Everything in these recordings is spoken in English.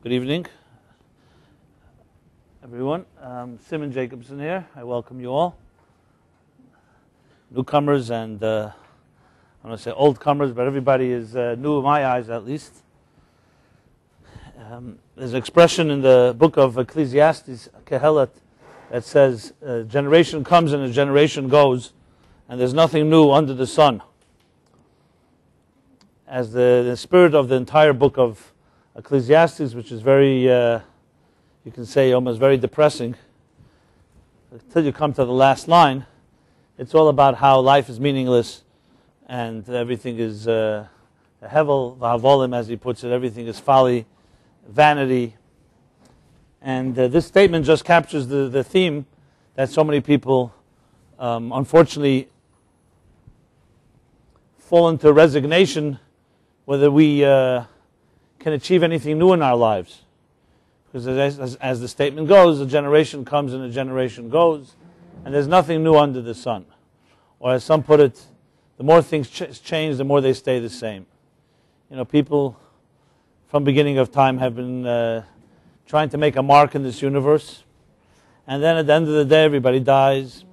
Good evening, everyone. Simon Jacobson here. I welcome you all. Newcomers and, I don't want to say old comers, but everybody is new in my eyes at least. There's an expression in the book of Ecclesiastes, Kehelet, that says, a generation comes and a generation goes, and there's nothing new under the sun. As the spirit of the entire book of Ecclesiastes, which is very, you can say almost very depressing, until you come to the last line, it's all about how life is meaningless and everything is hevel v'havolim, as he puts it, everything is folly, vanity. And this statement just captures the theme that so many people, unfortunately, fall into resignation whether we can achieve anything new in our lives. Because as the statement goes, a generation comes and a generation goes, and there's nothing new under the sun. Or as some put it, the more things change, the more they stay the same. You know, people from beginning of time have been trying to make a mark in this universe, and then at the end of the day, everybody dies.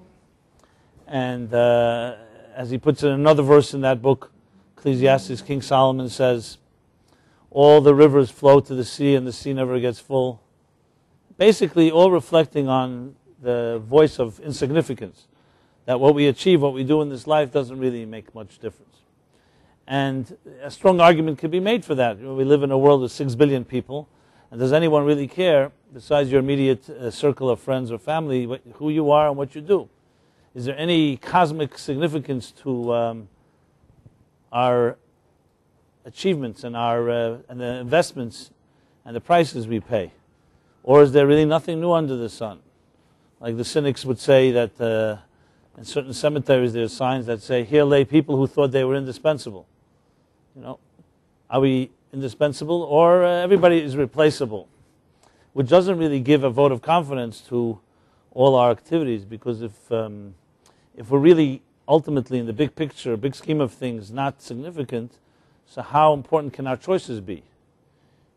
And as he puts it in another verse in that book, Ecclesiastes, King Solomon says, all the rivers flow to the sea and the sea never gets full. Basically, all reflecting on the voice of insignificance, that what we achieve, what we do in this life doesn't really make much difference. And a strong argument could be made for that. You know, we live in a world of 6 billion people, and does anyone really care, besides your immediate circle of friends or family, who you are and what you do? Is there any cosmic significance to our achievements and and the investments and the prices we pay? Or is there really nothing new under the sun? Like the cynics would say that in certain cemeteries there are signs that say, here lay people who thought they were indispensable. You know, are we indispensable, or everybody is replaceable? Which doesn't really give a vote of confidence to all our activities, because if we're really ultimately in the big picture, big scheme of things, not significant, so how important can our choices be?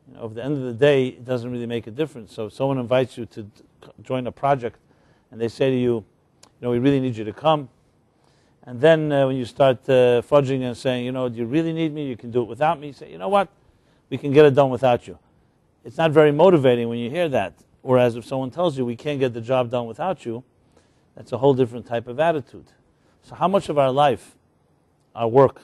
You know, at the end of the day, it doesn't really make a difference. So if someone invites you to join a project, and they say to you, you know, we really need you to come, and then when you start fudging and saying, you know, do you really need me? You can do it without me. You say, you know what? We can get it done without you. It's not very motivating when you hear that. Whereas if someone tells you we can't get the job done without you, that's a whole different type of attitude. So how much of our life, our work,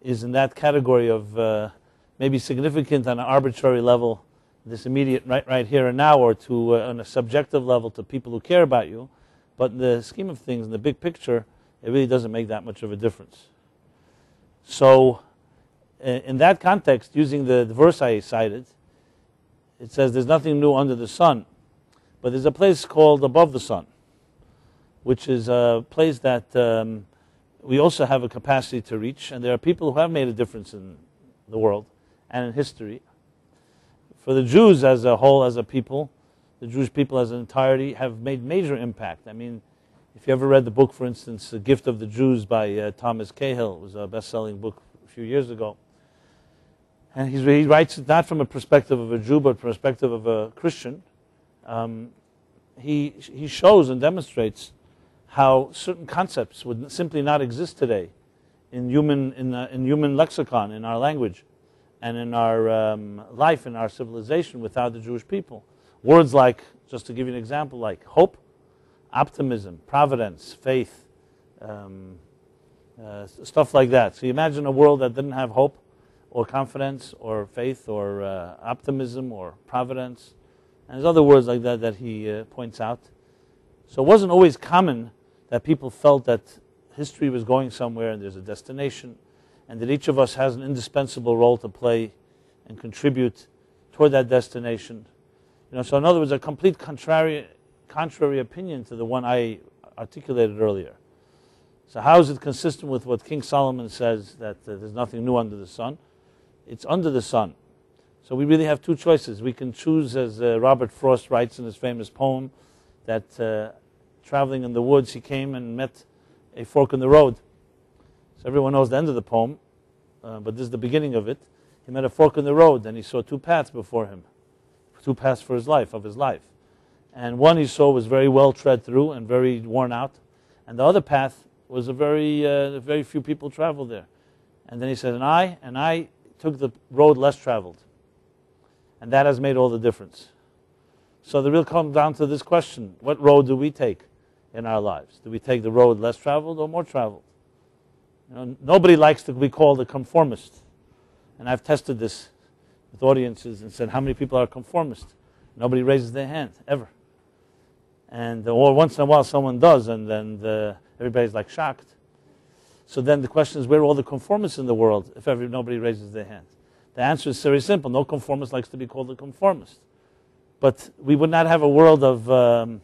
is in that category of maybe significant on an arbitrary level, this immediate right here and now, or to on a subjective level to people who care about you, but in the scheme of things, in the big picture, it really doesn't make that much of a difference. So in that context, using the verse I cited, it says there's nothing new under the sun, but there's a place called above the sun, which is a place that we also have a capacity to reach, and there are people who have made a difference in the world and in history. For the Jews as a whole, as a people, the Jewish people as an entirety have made major impact. I mean, if you ever read the book, for instance, The Gift of the Jews by Thomas Cahill, it was a best-selling book a few years ago. And he writes it not from a perspective of a Jew, but perspective of a Christian. He shows and demonstrates how certain concepts would simply not exist today in human lexicon, in our language, and in our life, in our civilization without the Jewish people. Words like, just to give you an example, like hope, optimism, providence, faith, stuff like that. So you imagine a world that didn't have hope or confidence or faith or optimism or providence. And there's other words like that that he points out. So it wasn't always common that people felt that history was going somewhere and there's a destination, and that each of us has an indispensable role to play and contribute toward that destination. You know, so in other words, a complete contrary opinion to the one I articulated earlier. So how is it consistent with what King Solomon says, that there's nothing new under the sun? It's under the sun. So we really have two choices. We can choose, as Robert Frost writes in his famous poem, that traveling in the woods, he came and met a fork in the road. So everyone knows the end of the poem, but this is the beginning of it. He met a fork in the road, and he saw two paths before him. two paths for his life, And one he saw was very well tread through and very worn out. And the other path was very few people traveled there. And then he said, and I took the road less traveled. And that has made all the difference. So the real comes down to this question: what road do we take in our lives? Do we take the road less traveled or more traveled? Nobody likes to be called a conformist. And I've tested this with audiences and said, how many people are conformist? Nobody raises their hand, ever. And or once in a while someone does, and then everybody's like shocked. So then the question is, where are all the conformists in the world if nobody raises their hand? The answer is very simple. No conformist likes to be called a conformist. But we would not have a world of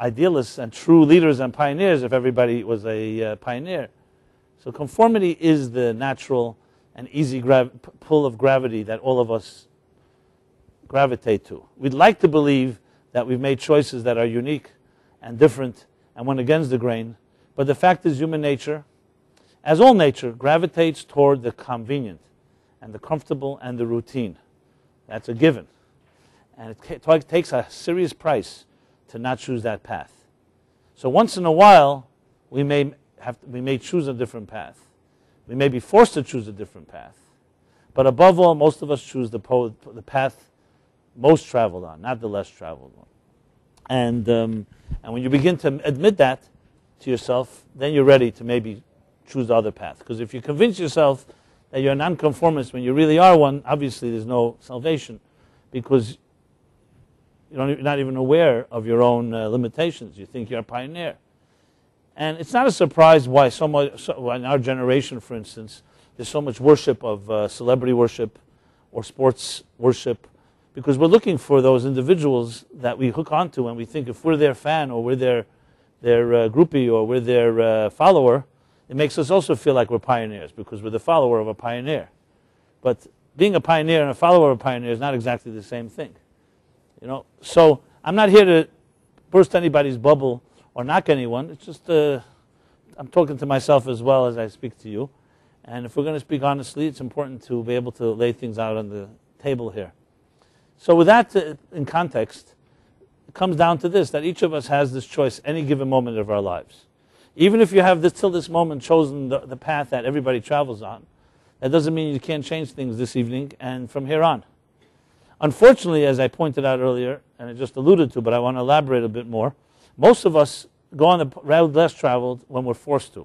idealists and true leaders and pioneers if everybody was a pioneer. So conformity is the natural and easy pull of gravity that all of us gravitate to. We'd like to believe that we've made choices that are unique and different and went against the grain. But the fact is, human nature, as all nature, gravitates toward the convenient and the comfortable and the routine. That's a given. And it takes a serious price to not choose that path. So once in a while, we may choose a different path. We may be forced to choose a different path. But above all, most of us choose the path most traveled on, not the less traveled one. And when you begin to admit that to yourself, then you're ready to maybe choose the other path. Because if you convince yourself that you're a nonconformist when you really are one, obviously there's no salvation, because you're not even aware of your own limitations. You think you're a pioneer. And it's not a surprise why in our generation, for instance, there's so much worship of celebrity worship or sports worship, because we're looking for those individuals that we hook onto, and we think if we're their fan or we're their groupie or we're their follower, it makes us also feel like we're pioneers because we're the follower of a pioneer. But being a pioneer and a follower of a pioneer is not exactly the same thing. So I'm not here to burst anybody's bubble or knock anyone. It's just I'm talking to myself as well as I speak to you. And if we're going to speak honestly, it's important to be able to lay things out on the table here. So with that in context, it comes down to this, that each of us has this choice any given moment of our lives. Even if you have till this moment chosen the path that everybody travels on, that doesn't mean you can't change things this evening and from here on. Unfortunately, as I pointed out earlier, and I just alluded to, but I want to elaborate a bit more, most of us go on the road less traveled when we're forced to,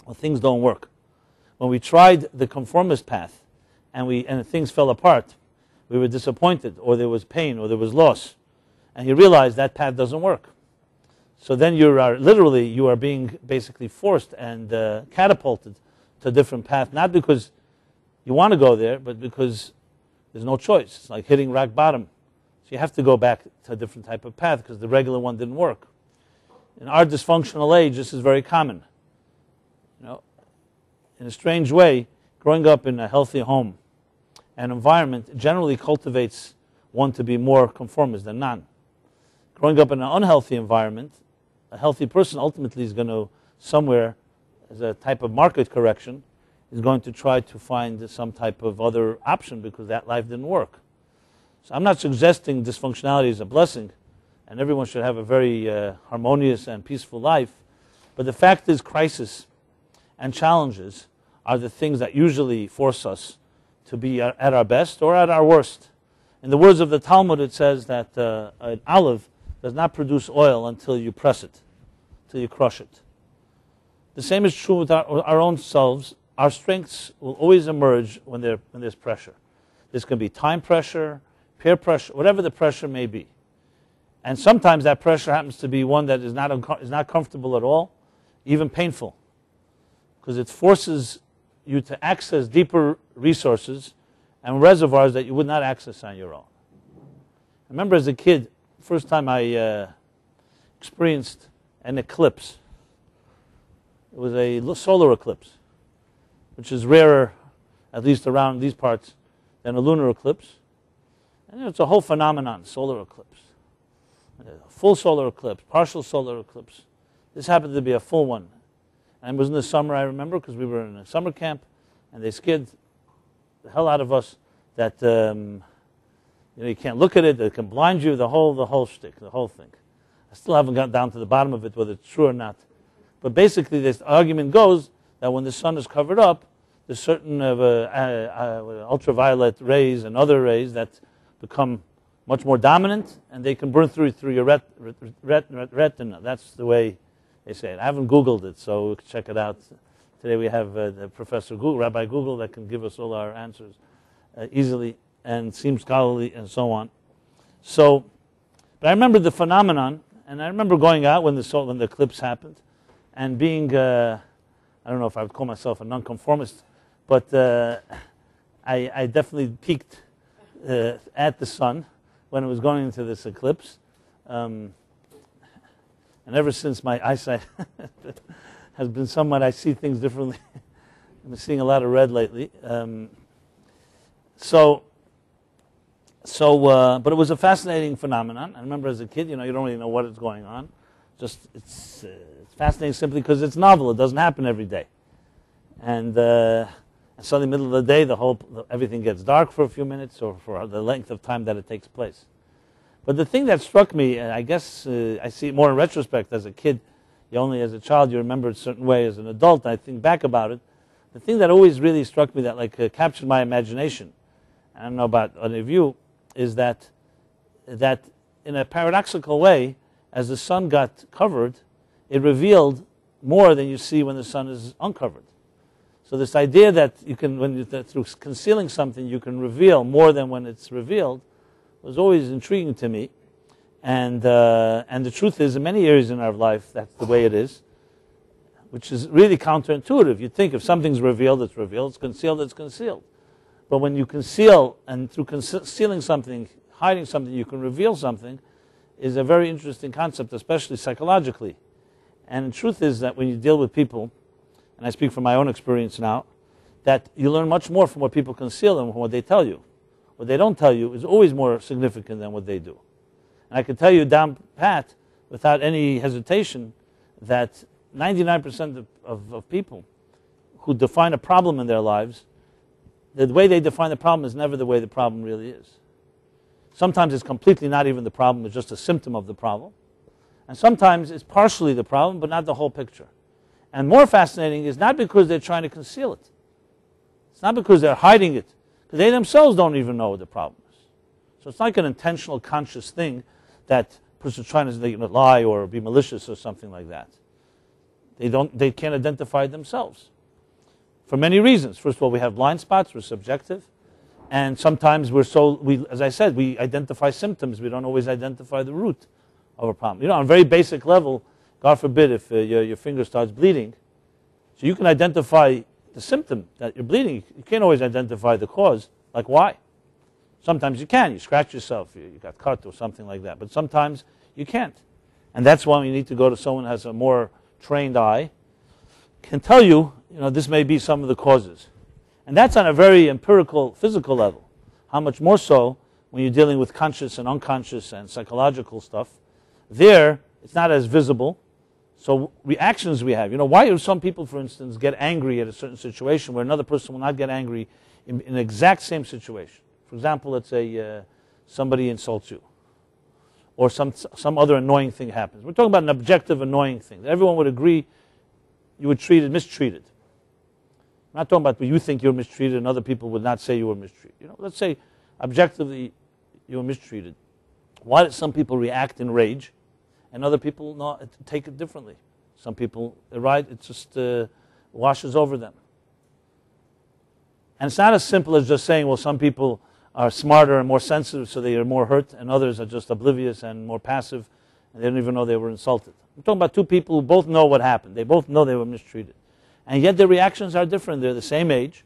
when things don't work. When we tried the conformist path and things fell apart, we were disappointed, or there was pain, or there was loss, and you realize that path doesn't work. So then you are being basically forced and catapulted to a different path, not because you want to go there, but because there's no choice. It's like hitting rock bottom. So you have to go back to a different type of path because the regular one didn't work. In our dysfunctional age, this is very common. In a strange way, growing up in a healthy home and environment generally cultivates one to be more conformist than none. Growing up in an unhealthy environment, a healthy person ultimately is going to, somewhere, as a type of market correction, is going to try to find some type of other option because that life didn't work. So I'm not suggesting dysfunctionality is a blessing, and everyone should have a very harmonious and peaceful life. But the fact is, crisis and challenges are the things that usually force us to be at our best or at our worst. In the words of the Talmud, it says that an olive does not produce oil until you press it, until you crush it. The same is true with our own selves. Our strengths will always emerge when there's pressure. This can be time pressure, peer pressure, whatever the pressure may be. And sometimes that pressure happens to be one that is not comfortable at all, even painful, because it forces you to access deeper resources and reservoirs that you would not access on your own. I remember as a kid, first time I experienced an eclipse. It was a solar eclipse, which is rarer, at least around these parts, than a lunar eclipse. And it's a whole phenomenon, solar eclipse. Full solar eclipse, partial solar eclipse. This happened to be a full one. And it was in the summer, I remember, because we were in a summer camp, and they scared the hell out of us that You can't look at it. It can blind you. The whole shtick, the whole thing. I still haven't got down to the bottom of it, whether it's true or not. But basically, this argument goes that when the sun is covered up, there's certain ultraviolet rays and other rays that become much more dominant, and they can burn through your retina. That's the way they say it. I haven't Googled it, so we can check it out. Today we have Professor Google, Rabbi Google, that can give us all our answers easily and seems scholarly and so on. So, but I remember the phenomenon, and I remember going out when the eclipse happened, and being, I don't know if I would call myself a nonconformist, but I definitely peeked at the sun when it was going into this eclipse. And ever since, my eyesight has been somewhat, I see things differently. I've been seeing a lot of red lately. But it was a fascinating phenomenon. I remember as a kid, you don't really know what is going on. Just it's fascinating simply because it's novel. It doesn't happen every day. And suddenly, middle of the day, everything gets dark for a few minutes, or for the length of time that it takes place. But the thing that struck me, and I guess I see it more in retrospect. As a kid, as a child, you remember it a certain way. As an adult, I think back about it. The thing that always really struck me, that captured my imagination, I don't know about any of you, is that in a paradoxical way, as the sun got covered, it revealed more than you see when the sun is uncovered. So this idea that you can, through concealing something, you can reveal more than when it's revealed, was always intriguing to me. And the truth is, in many areas in our life, that's the way it is, which is really counterintuitive. You think if something's revealed, it's revealed. It's concealed, it's concealed. But when you conceal, and through concealing something, hiding something, you can reveal something, is a very interesting concept, especially psychologically. And the truth is that when you deal with people, and I speak from my own experience now, that you learn much more from what people conceal than from what they tell you. What they don't tell you is always more significant than what they do. And I can tell you down pat, without any hesitation, that 99% of people who define a problem in their lives, the way they define the problem is never the way the problem really is. Sometimes it's completely not even the problem, it's just a symptom of the problem. And sometimes it's partially the problem, but not the whole picture. And more fascinating is not because they're trying to conceal it. It's not because they're hiding it, because they themselves don't even know what the problem is. So it's like an intentional, conscious thing that a person's trying to lie or be malicious or something like that. They can't identify themselves. For many reasons. First of all, we have blind spots, we're subjective. And sometimes as I said, we identify symptoms. We don't always identify the root of a problem. On a very basic level, God forbid if your finger starts bleeding, so you can identify the symptom that you're bleeding. You can't always identify the cause, like why. Sometimes you can. You scratch yourself, you got cut or something like that. But sometimes you can't. And that's why you need to go to someone who has a more trained eye, can tell you, this may be some of the causes. And that's on a very empirical, physical level. How much more so when you're dealing with conscious and unconscious and psychological stuff. There, it's not as visible. So reactions we have. Why do some people, for instance, get angry at a certain situation where another person will not get angry in the exact same situation? For example, let's say somebody insults you. Or some other annoying thing happens. We're talking about an objective annoying thing that everyone would agree you were mistreated. I'm not talking about you think you're mistreated and other people would not say you were mistreated. Let's say objectively you were mistreated. Why do some people react in rage and other people take it differently? Some people, it just washes over them. And it's not as simple as just saying, well, some people are smarter and more sensitive, so they are more hurt, and others are just oblivious and more passive, and they don't even know they were insulted. I'm talking about two people who both know what happened. They both know they were mistreated. And yet their reactions are different. They're the same age,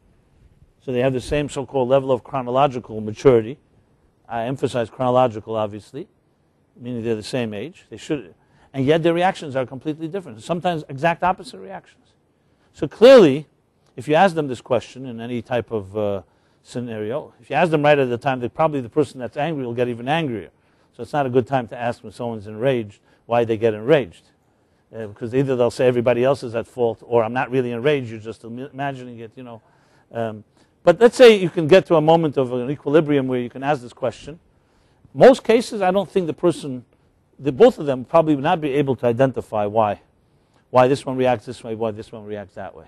so they have the same so-called level of chronological maturity. I emphasize chronological, obviously, meaning they're the same age. They should, and yet their reactions are completely different. Sometimes exact opposite reactions. So clearly, if you ask them this question in any type of scenario, if you ask them right at the time, probably the person that's angry will get even angrier. So it's not a good time to ask when someone's enraged why they get enraged. Because either they'll say everybody else is at fault, or I'm not really enraged, you're just imagining it, But let's say you can get to a moment of an equilibrium where you can ask this question. most cases, I don't think both of them probably would not be able to identify why this one reacts this way, why this one reacts that way.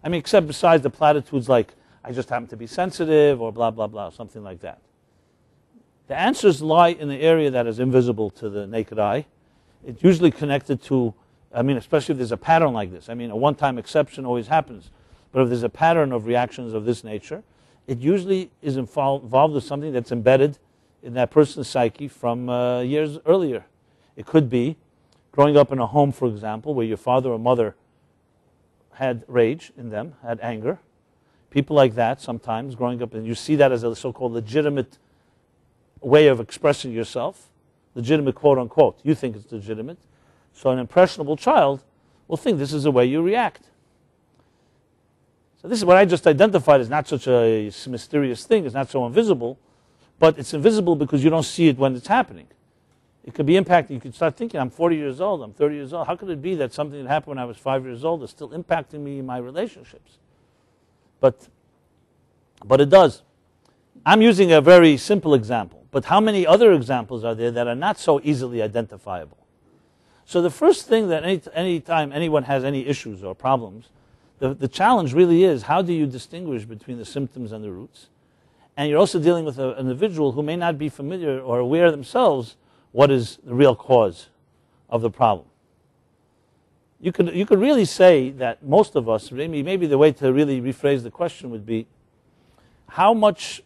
I mean, except besides the platitudes like, I just happen to be sensitive, or blah, blah, blah, something like that. The answers lie in the area that is invisible to the naked eye. It's usually connected to, I mean, especially if there's a pattern like this. I mean, a one-time exception always happens. But if there's a pattern of reactions of this nature, it usually is involved with something that's embedded in that person's psyche from years earlier. It could be growing up in a home, for example, where your father or mother had rage in them, had anger. People like that sometimes growing up, and you see that as a so-called legitimate way of expressing yourself, legitimate quote unquote. You think it's legitimate. So an impressionable child will think this is the way you react. So this is what I just identified as not such a mysterious thing. It's not so invisible, but it's invisible because you don't see it when it's happening. It could be impacting. You could start thinking, I'm 40 years old, I'm 30 years old. How could it be that something that happened when I was 5 years old is still impacting me in my relationships? But it does. I'm using a very simple example, but how many other examples are there that are not so easily identifiable? So the first thing that any time anyone has any issues or problems, the challenge really is, how do you distinguish between the symptoms and the roots? And you're also dealing with an individual who may not be familiar or aware themselves what is the real cause of the problem. You could really say that most of us, maybe the way to really rephrase the question would be, how much,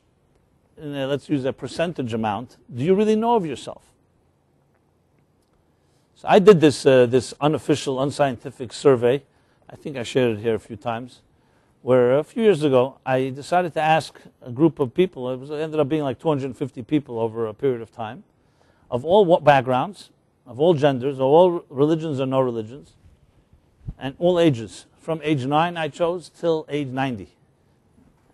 let's use a percentage amount, do you really know of yourself? So I did this unofficial, unscientific survey. I think I shared it here a few times, where a few years ago I decided to ask a group of people. It ended up being like 250 people over a period of time, of all backgrounds, of all genders, of all religions or no religions, and all ages. From age 9 I chose till age 90.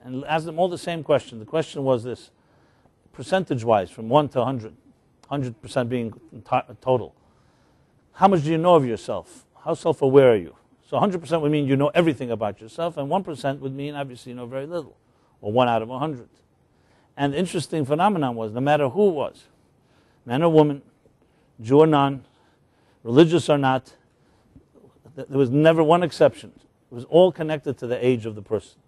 And asked them all the same question. The question was this, percentage-wise, from 1 to 100, 100% being total. How much do you know of yourself? How self-aware are you? So 100% would mean you know everything about yourself, and 1% would mean obviously you know very little, or 1 out of 100. And the interesting phenomenon was, no matter who it was, man or woman, Jew or non, religious or not, there was never one exception. It was all connected to the age of the person.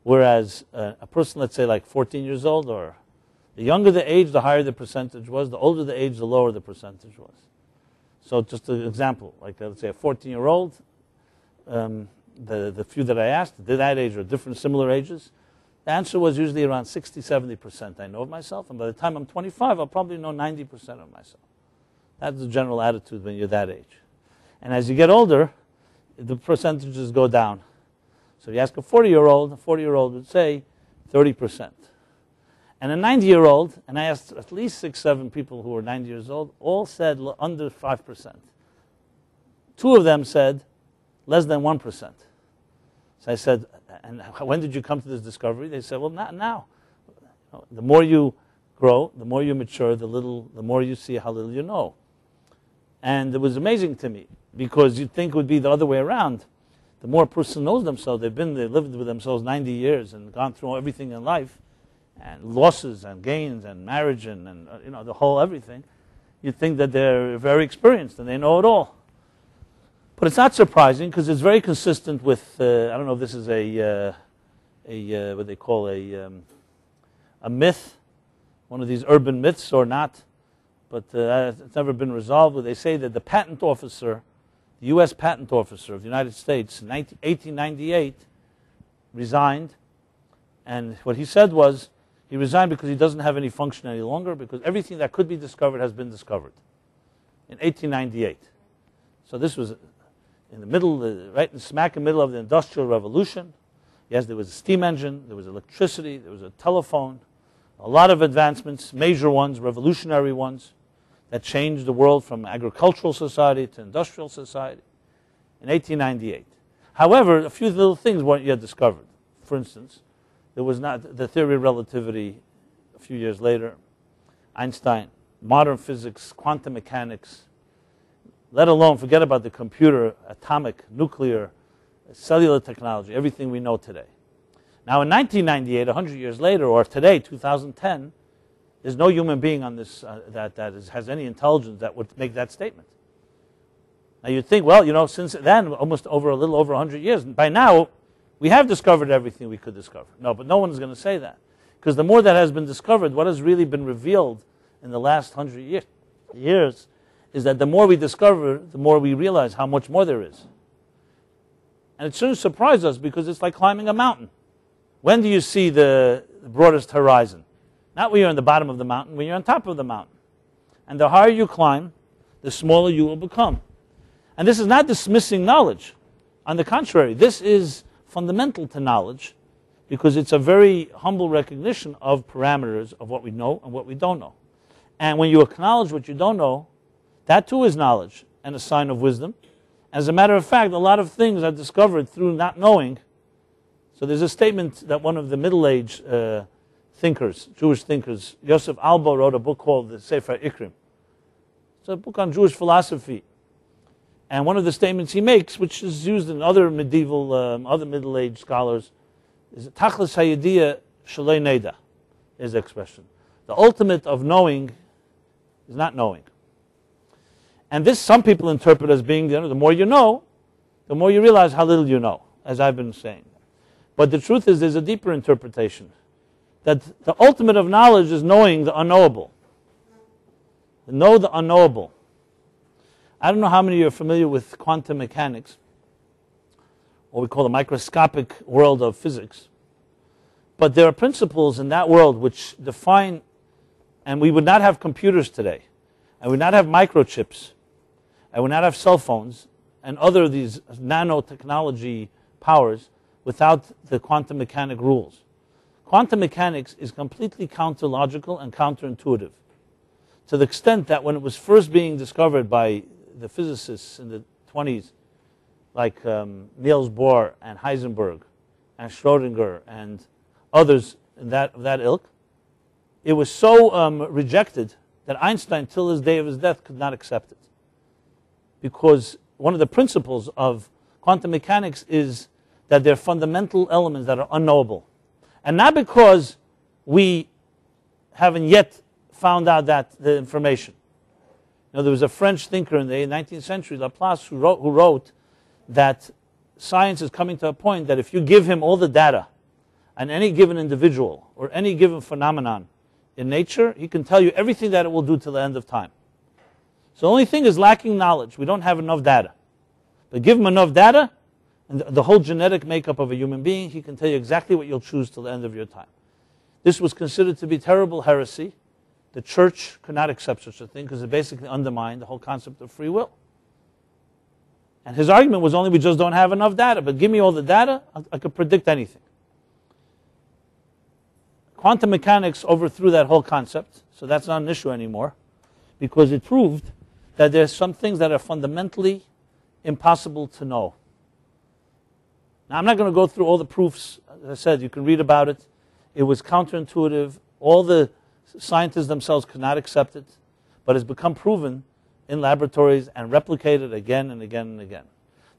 Whereas a person, let's say like 14 years old, or the younger the age, the higher the percentage was. The older the age, the lower the percentage was. So just an example, like let's say a 14-year-old, the few that I asked, that age or different similar ages, the answer was usually around 60, 70% I know of myself. And by the time I'm 25, I'll probably know 90% of myself. That's the general attitude when you're that age. And as you get older, the percentages go down. So you ask a 40-year-old would say 30%. And a 90-year-old, and I asked at least 6, 7 people who were 90 years old, all said under 5%. 2 of them said less than 1%. So I said, and when did you come to this discovery? They said, well, not now. The more you grow, the more you mature, the more you see how little you know. And it was amazing to me, because you'd think it would be the other way around. The more a person knows themselves, they lived with themselves 90 years and gone through everything in life, and losses and gains and marriage and the whole everything, you'd think that they're very experienced and they know it all. But it's not surprising, because it's very consistent with, I don't know if this is what they call a myth, one of these urban myths or not, but it's never been resolved. Where they say that the patent officer, the U.S. patent officer of the United States in 1898 resigned, and what he said was he resigned because he doesn't have any function any longer, because everything that could be discovered has been discovered in 1898. So this was in the middle, right in smack in the middle of the Industrial Revolution. Yes, there was a steam engine, there was electricity, there was a telephone, a lot of advancements, major ones, revolutionary ones, that changed the world from agricultural society to industrial society in 1898. However, a few little things weren't yet discovered. For instance, there was not the theory of relativity a few years later, Einstein, modern physics, quantum mechanics, let alone forget about the computer, atomic, nuclear, cellular technology, everything we know today. Now in 1998, 100 years later, or today, 2010, There's no human being on this has any intelligence that would make that statement. Now you'd think, well, since then, a little over 100 years, by now, we have discovered everything we could discover. No, but no one is going to say that. Because the more that has been discovered, what has really been revealed in the last 100 years is that the more we discover, the more we realize how much more there is. And it shouldn't surprise us because it's like climbing a mountain. When do you see the broadest horizon? Not when you're on the bottom of the mountain, when you're on top of the mountain. And the higher you climb, the smaller you will become. And this is not dismissing knowledge. On the contrary, this is fundamental to knowledge because it's a very humble recognition of parameters of what we know and what we don't know. And when you acknowledge what you don't know, that too is knowledge and a sign of wisdom. As a matter of fact, a lot of things are discovered through not knowing. So there's a statement that one of the middle-aged thinkers, Jewish thinkers, Yosef Albo wrote a book called the Sefer Ikrim. It's a book on Jewish philosophy. And one of the statements he makes, which is used in other other middle-aged scholars, is Tachlis Hayediyah Shalei Neda, is the expression. The ultimate of knowing is not knowing. And this some people interpret as being, the more you know, the more you realize how little you know, as I've been saying. But the truth is there's a deeper interpretation. That the ultimate of knowledge is knowing the unknowable. Know the unknowable. I don't know how many of you are familiar with quantum mechanics, what we call the microscopic world of physics. But there are principles in that world which define, and we would not have computers today, and we would not have microchips, and we would not have cell phones, and other of these nanotechnology powers without the quantum mechanic rules. Quantum mechanics is completely counter-logical and counterintuitive, to the extent that when it was first being discovered by the physicists in the 20s, like Niels Bohr and Heisenberg and Schrödinger and others in that ilk, it was so rejected that Einstein, till his day of his death, could not accept it. Because one of the principles of quantum mechanics is that there are fundamental elements that are unknowable. And not because we haven't yet found out the information. There was a French thinker in the 19th century, Laplace, who wrote that science is coming to a point that if you give him all the data on any given individual or any given phenomenon in nature, he can tell you everything that it will do till the end of time. So the only thing is lacking knowledge. We don't have enough data. But give him enough data, and the whole genetic makeup of a human being, he can tell you exactly what you'll choose till the end of your time. This was considered to be terrible heresy. The church could not accept such a thing because it basically undermined the whole concept of free will. And his argument was only we just don't have enough data, but give me all the data, I could predict anything. Quantum mechanics overthrew that whole concept, so that's not an issue anymore, because it proved that there's some things that are fundamentally impossible to know. Now, I'm not going to go through all the proofs. As I said, you can read about it. It was counterintuitive. All the scientists themselves could not accept it, but it's become proven in laboratories and replicated again and again and again.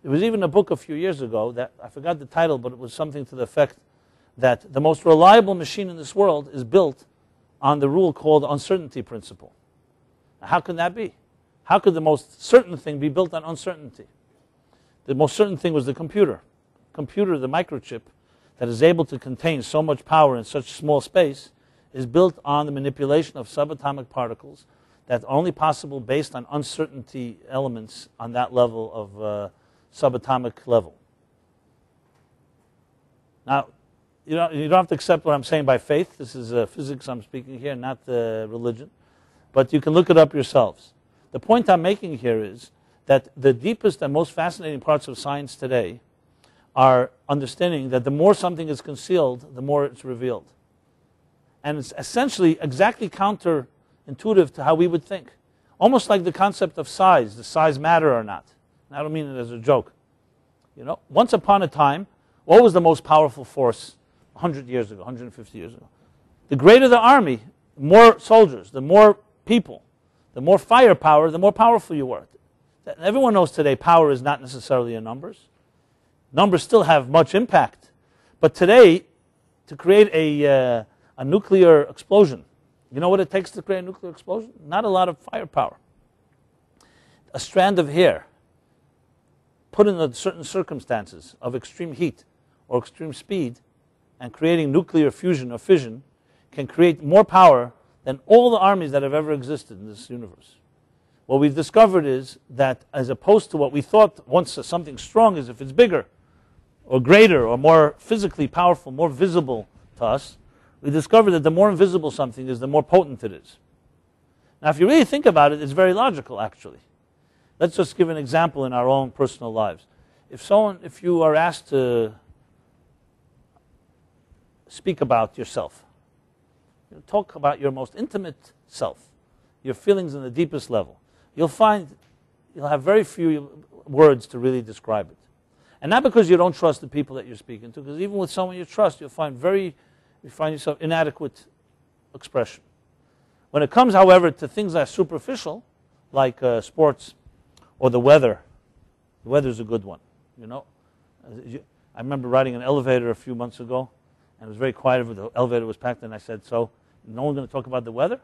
There was even a book a few years ago that, I forgot the title, but it was something to the effect that the most reliable machine in this world is built on the rule called uncertainty principle. Now, how can that be? How could the most certain thing be built on uncertainty? The most certain thing was the computer. Computer, the microchip, that is able to contain so much power in such small space, is built on the manipulation of subatomic particles that are only possible based on uncertainty elements on that level of subatomic level. Now, you don't have to accept what I'm saying by faith. This is physics I'm speaking here, not religion. But you can look it up yourselves. The point I'm making here is that the deepest and most fascinating parts of science today are understanding that the more something is concealed, the more it's revealed. And it's essentially exactly counterintuitive to how we would think. Almost like the concept of size. Does size matter or not? And I don't mean it as a joke. Once upon a time, what was the most powerful force 100 years ago, 150 years ago? The greater the army, the more soldiers, the more people, the more firepower, the more powerful you were. Everyone knows today power is not necessarily in numbers. Numbers still have much impact. But today, to create a nuclear explosion You know what it takes to create a nuclear explosion? Not a lot of firepower. A strand of hair put in certain circumstances of extreme heat or extreme speed and creating nuclear fusion or fission can create more power than all the armies that have ever existed in this universe. What we've discovered is that as opposed to what we thought once something strong is if it's bigger or greater or more physically powerful, more visible to us, we discovered that the more invisible something is, the more potent it is. Now, if you really think about it, it's very logical, actually. Let's just give an example in our own personal lives. If you are asked to speak about yourself, talk about your most intimate self, your feelings in the deepest level, you'll find you'll have very few words to really describe it. And not because you don't trust the people that you're speaking to, because even with someone you trust, you find yourself inadequate expression. When it comes, however, to things that are superficial, like sports or the weather is a good one. I remember riding an elevator a few months ago, and it was very quiet. The elevator was packed, and I said, "So, no one's going to talk about the weather?"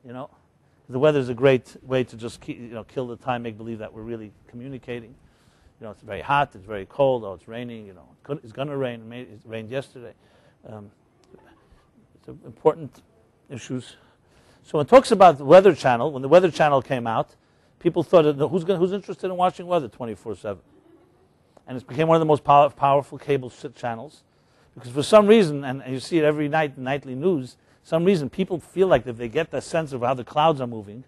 The weather is a great way to just kill the time, make believe that we're really communicating. It's very hot, it's very cold, it's raining, it's going to rain, it rained yesterday. It's important issues. So when it talks about the Weather Channel, when the Weather Channel came out, people thought, who's interested in watching weather 24/7? And it became one of the most powerful cable channels. Because for some reason, and you see it every night in nightly news, some reason people feel like if they get that sense of how the clouds are moving,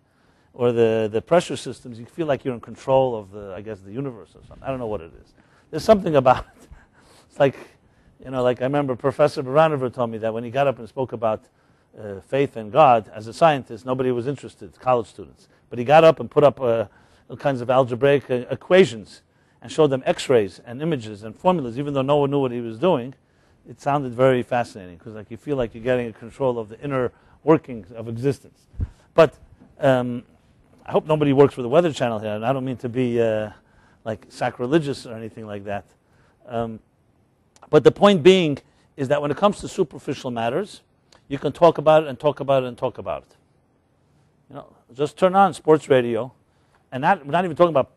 or the pressure systems, you feel like you're in control of the universe or something. I don't know what it is. There's something about it. It's like, like I remember Professor Baranover told me that when he got up and spoke about faith in God, as a scientist, nobody was interested, college students. But he got up and put up all kinds of algebraic equations and showed them x-rays and images and formulas, even though no one knew what he was doing. It sounded very fascinating, because you feel like you're getting a control of the inner workings of existence. But I hope nobody works for the Weather Channel here, and I don't mean to be sacrilegious or anything like that. But the point being is that when it comes to superficial matters, you can talk about it and talk about it and talk about it. Just turn on sports radio, and we're not even talking about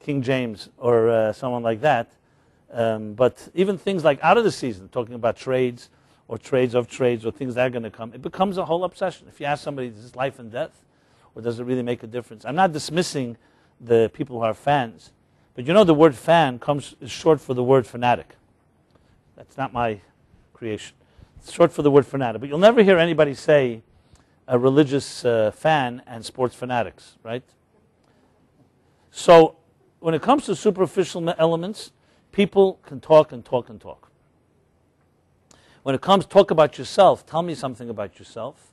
King James or someone like that, but even things like out of the season, talking about trades or trades of trades or things that are going to come, it becomes a whole obsession. If you ask somebody, is this life and death, or does it really make a difference? I'm not dismissing the people who are fans, but the word fan is short for the word fanatic. That's not my creation. It's short for the word fanatic. But you'll never hear anybody say a religious fan and sports fanatics, right? So when it comes to superficial elements, people can talk and talk and talk. When it comes to talk about yourself, tell me something about yourself,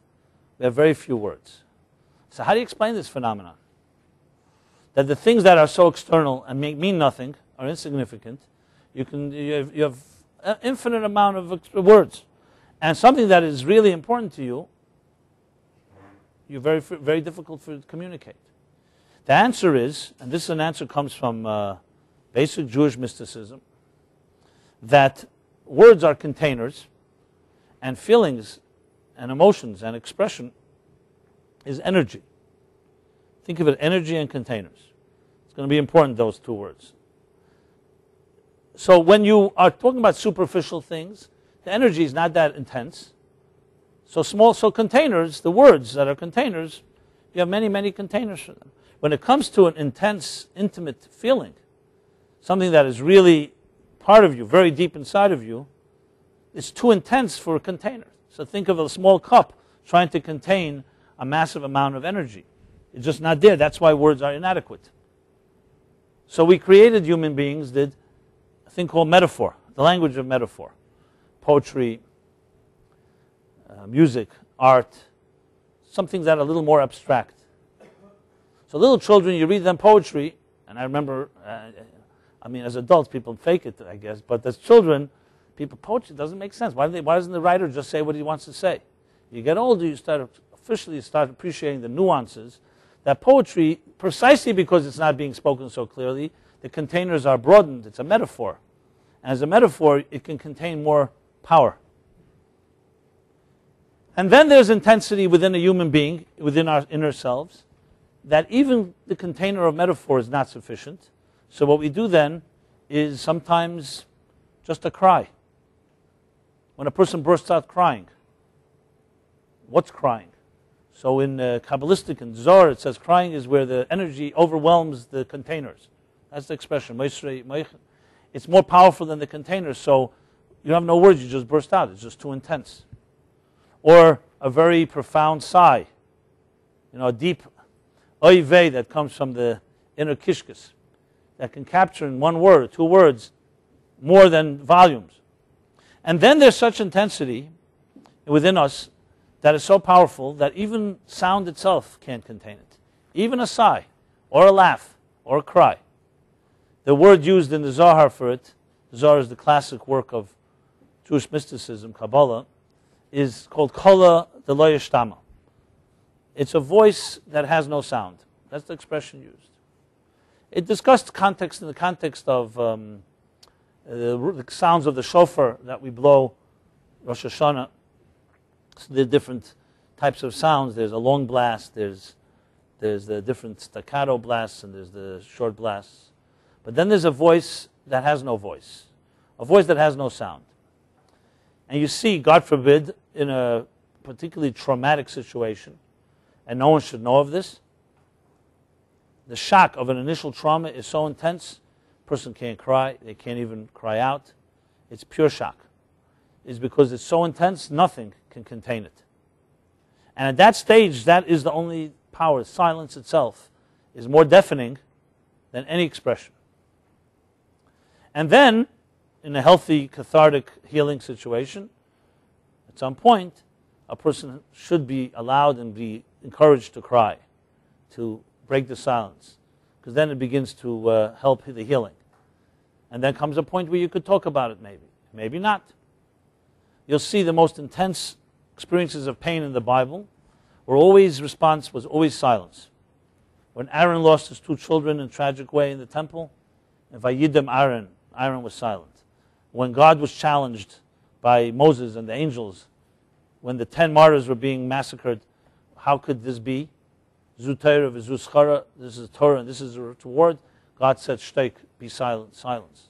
we have very few words. So how do you explain this phenomenon? That the things that are so external and mean nothing, are insignificant, you have an infinite amount of words. And something that is really important to you, you're very difficult to communicate. The answer is, and this is an answer comes from basic Jewish mysticism, that words are containers, and feelings and emotions and expression is energy. Think of it, energy and containers. It's going to be important, those two words. So when you are talking about superficial things, the energy is not that intense. So containers, the words that are containers, you have many, many containers for them. When it comes to an intense, intimate feeling, something that is really part of you, very deep inside of you, it's too intense for a container. So think of a small cup trying to contain a massive amount of energy. It's just not there. That's why words are inadequate. So we created, human beings did, a thing called metaphor, the language of metaphor. Poetry, music, art, something that are a little more abstract. So little children, you read them poetry, and I remember, as adults, people fake it, I guess, but as children, poetry doesn't make sense. Why doesn't the writer just say what he wants to say? You get older, you officially start appreciating the nuances. That poetry, precisely because it's not being spoken so clearly, the containers are broadened. It's a metaphor. And as a metaphor, it can contain more power. And then there's intensity within a human being, within our inner selves, that even the container of metaphor is not sufficient. So what we do then is sometimes just a cry. When a person bursts out crying, what's crying? So in Kabbalistic and Zohar it says crying is where the energy overwhelms the containers. That's the expression. It's more powerful than the containers, so you have no words, you just burst out. It's just too intense. Or a very profound sigh. A deep oy vey that comes from the inner kishkas, that can capture in one word, 2 words, more than volumes. And then there's such intensity within us that is so powerful that even sound itself can't contain it. Even a sigh, or a laugh, or a cry. The word used in the Zohar for it, the Zohar is the classic work of Jewish mysticism, Kabbalah, is called Kola de lo yashtama. It's a voice that has no sound. That's the expression used. It discussed context in the context of the sounds of the shofar that we blow Rosh Hashanah. So there are different types of sounds. There's a long blast, there's the different staccato blasts, and there's the short blasts. But then there's a voice that has no voice, a voice that has no sound. And you see, God forbid, in a particularly traumatic situation, and no one should know of this, the shock of an initial trauma is so intense, a person can't cry, they can't even cry out. It's pure shock. It's because it's so intense, nothing can contain it. And at that stage, that is the only power. Silence itself is more deafening than any expression. And then, in a healthy, cathartic, healing situation, at some point, a person should be allowed and be encouraged to cry, to break the silence, because then it begins to help the healing. And then comes a point where you could talk about it, maybe not. You'll see the most intense experiences of pain in the Bible response was always silence. When Aaron lost his 2 children in a tragic way in the temple, and Vayidem Aaron was silent. When God was challenged by Moses and the angels, when the 10 martyrs were being massacred, how could this be? Zu Torah v'zu schara, this is Torah and this is a reward. God said, shteik, be silent, silence.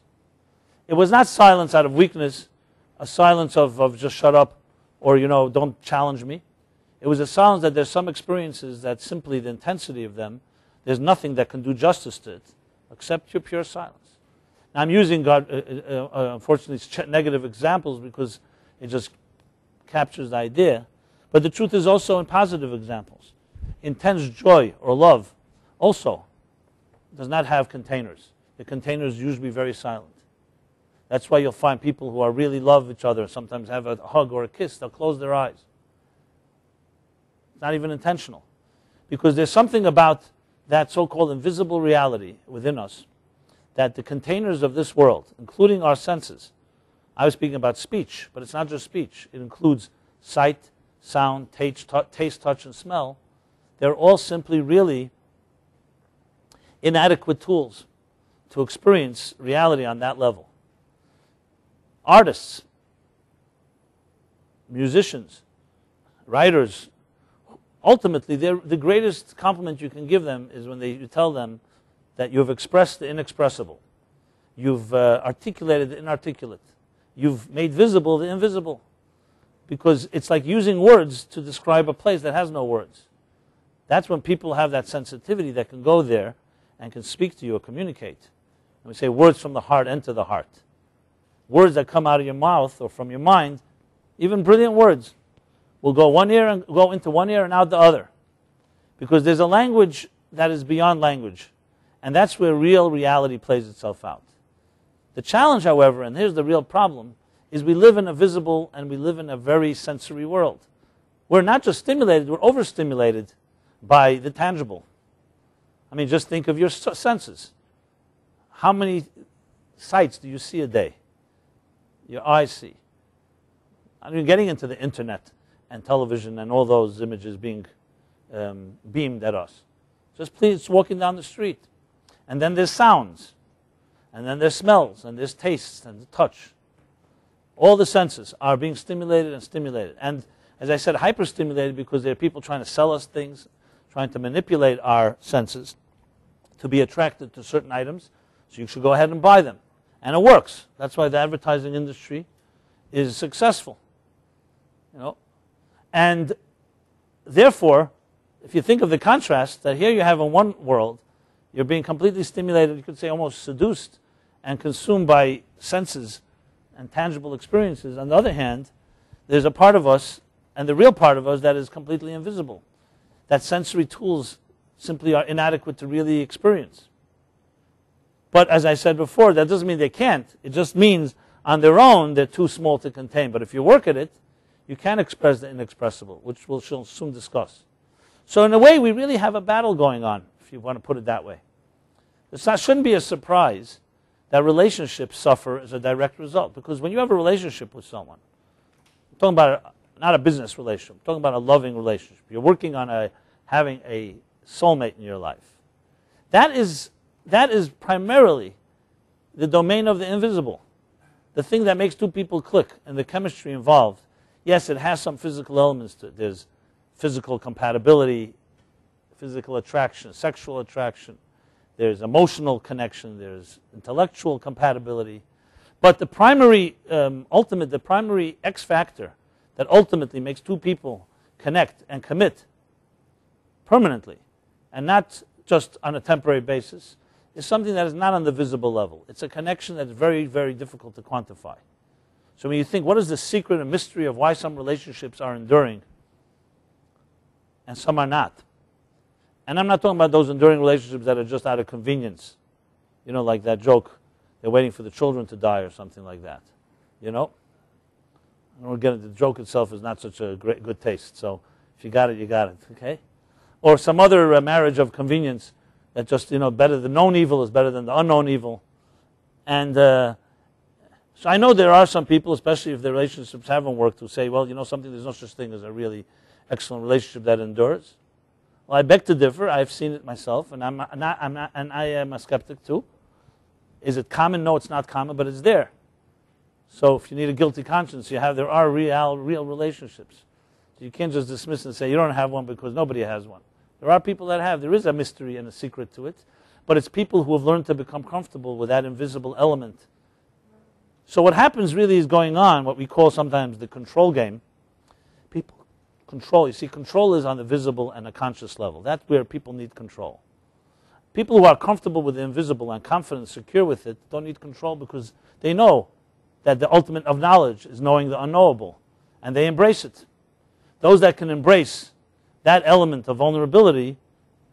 It was not silence out of weakness, a silence of just shut up, or don't challenge me. It was a silence that there's some experiences that simply the intensity of them, there's nothing that can do justice to it except your pure silence. Now I'm using, unfortunately, negative examples because it just captures the idea. But the truth is also in positive examples. Intense joy or love also does not have containers. The containers usually very silent. That's why you'll find people who are really love each other, sometimes have a hug or a kiss, they'll close their eyes. It's not even intentional. Because there's something about that so-called invisible reality within us that the containers of this world, including our senses, I was speaking about speech, but it's not just speech. It includes sight, sound, taste, touch, and smell. They're all simply really inadequate tools to experience reality on that level. Artists, musicians, writers, ultimately, the greatest compliment you can give them is when you tell them that you've expressed the inexpressible. You've articulated the inarticulate. You've made visible the invisible. Because it's like using words to describe a place that has no words. That's when people have that sensitivity that can go there and can speak to you or communicate. And we say words from the heart enter the heart. Words that come out of your mouth or from your mind, even brilliant words, will go into one ear and out the other. Because there's a language that is beyond language. And that's where real reality plays itself out. The challenge, however, and here's the real problem, is we live in a visible and we live in a very sensory world. We're not just stimulated, we're overstimulated by the tangible. I mean, just think of your senses. How many sights do you see a day? Your eyes see. I mean, getting into the internet and television and all those images being beamed at us. Just please walking down the street. And then there's sounds. And then there's smells. And there's tastes and touch. All the senses are being stimulated and stimulated. And as I said, hyperstimulated because there are people trying to sell us things, trying to manipulate our senses to be attracted to certain items. So you should go ahead and buy them. And it works. That's why the advertising industry is successful. And therefore, if you think of the contrast, that here you have in one world, you're being completely stimulated, you could say almost seduced and consumed by senses and tangible experiences. On the other hand, there's a part of us, and the real part of us, that is completely invisible. That sensory tools simply are inadequate to really experience. But as I said before, that doesn't mean they can't. It just means on their own they're too small to contain. But if you work at it, you can express the inexpressible, which we'll soon discuss. So in a way, we really have a battle going on, if you want to put it that way. It shouldn't be a surprise that relationships suffer as a direct result. Because when you have a relationship with someone, I'm talking about not a business relationship, I'm talking about a loving relationship. You're working on having a soulmate in your life. That is primarily the domain of the invisible. The thing that makes two people click and the chemistry involved. Yes, it has some physical elements to it. There's physical compatibility, physical attraction, sexual attraction. There's emotional connection. There's intellectual compatibility. But the primary, the primary X factor that ultimately makes two people connect and commit permanently, and not just on a temporary basis, is something that is not on the visible level. It's a connection that's very, very difficult to quantify. So when you think, what is the secret and mystery of why some relationships are enduring and some are not? And I'm not talking about those enduring relationships that are just out of convenience. Like that joke, they're waiting for the children to die or something like that. I don't get it. The joke itself is not such a good taste. So if you got it, you got it. Okay? Or some other marriage of convenience that just, better the known evil is better than the unknown evil. And so I know there are some people, especially if their relationships haven't worked, who say, well, something, there's no such thing as a really excellent relationship that endures. Well, I beg to differ. I've seen it myself, and I am a skeptic too. Is it common? No, it's not common, but it's there. So if you need a guilty conscience, there are real relationships. So you can't just dismiss and say you don't have one because nobody has one. There are people that have. There is a mystery and a secret to it, but it's people who have learned to become comfortable with that invisible element. So what happens really is going on, what we call sometimes the control game. People control. You see, control is on the visible and the conscious level. That's where people need control. People who are comfortable with the invisible and confident, secure with it, don't need control because they know that the ultimate of knowledge is knowing the unknowable, and they embrace it. Those that can embrace that element of vulnerability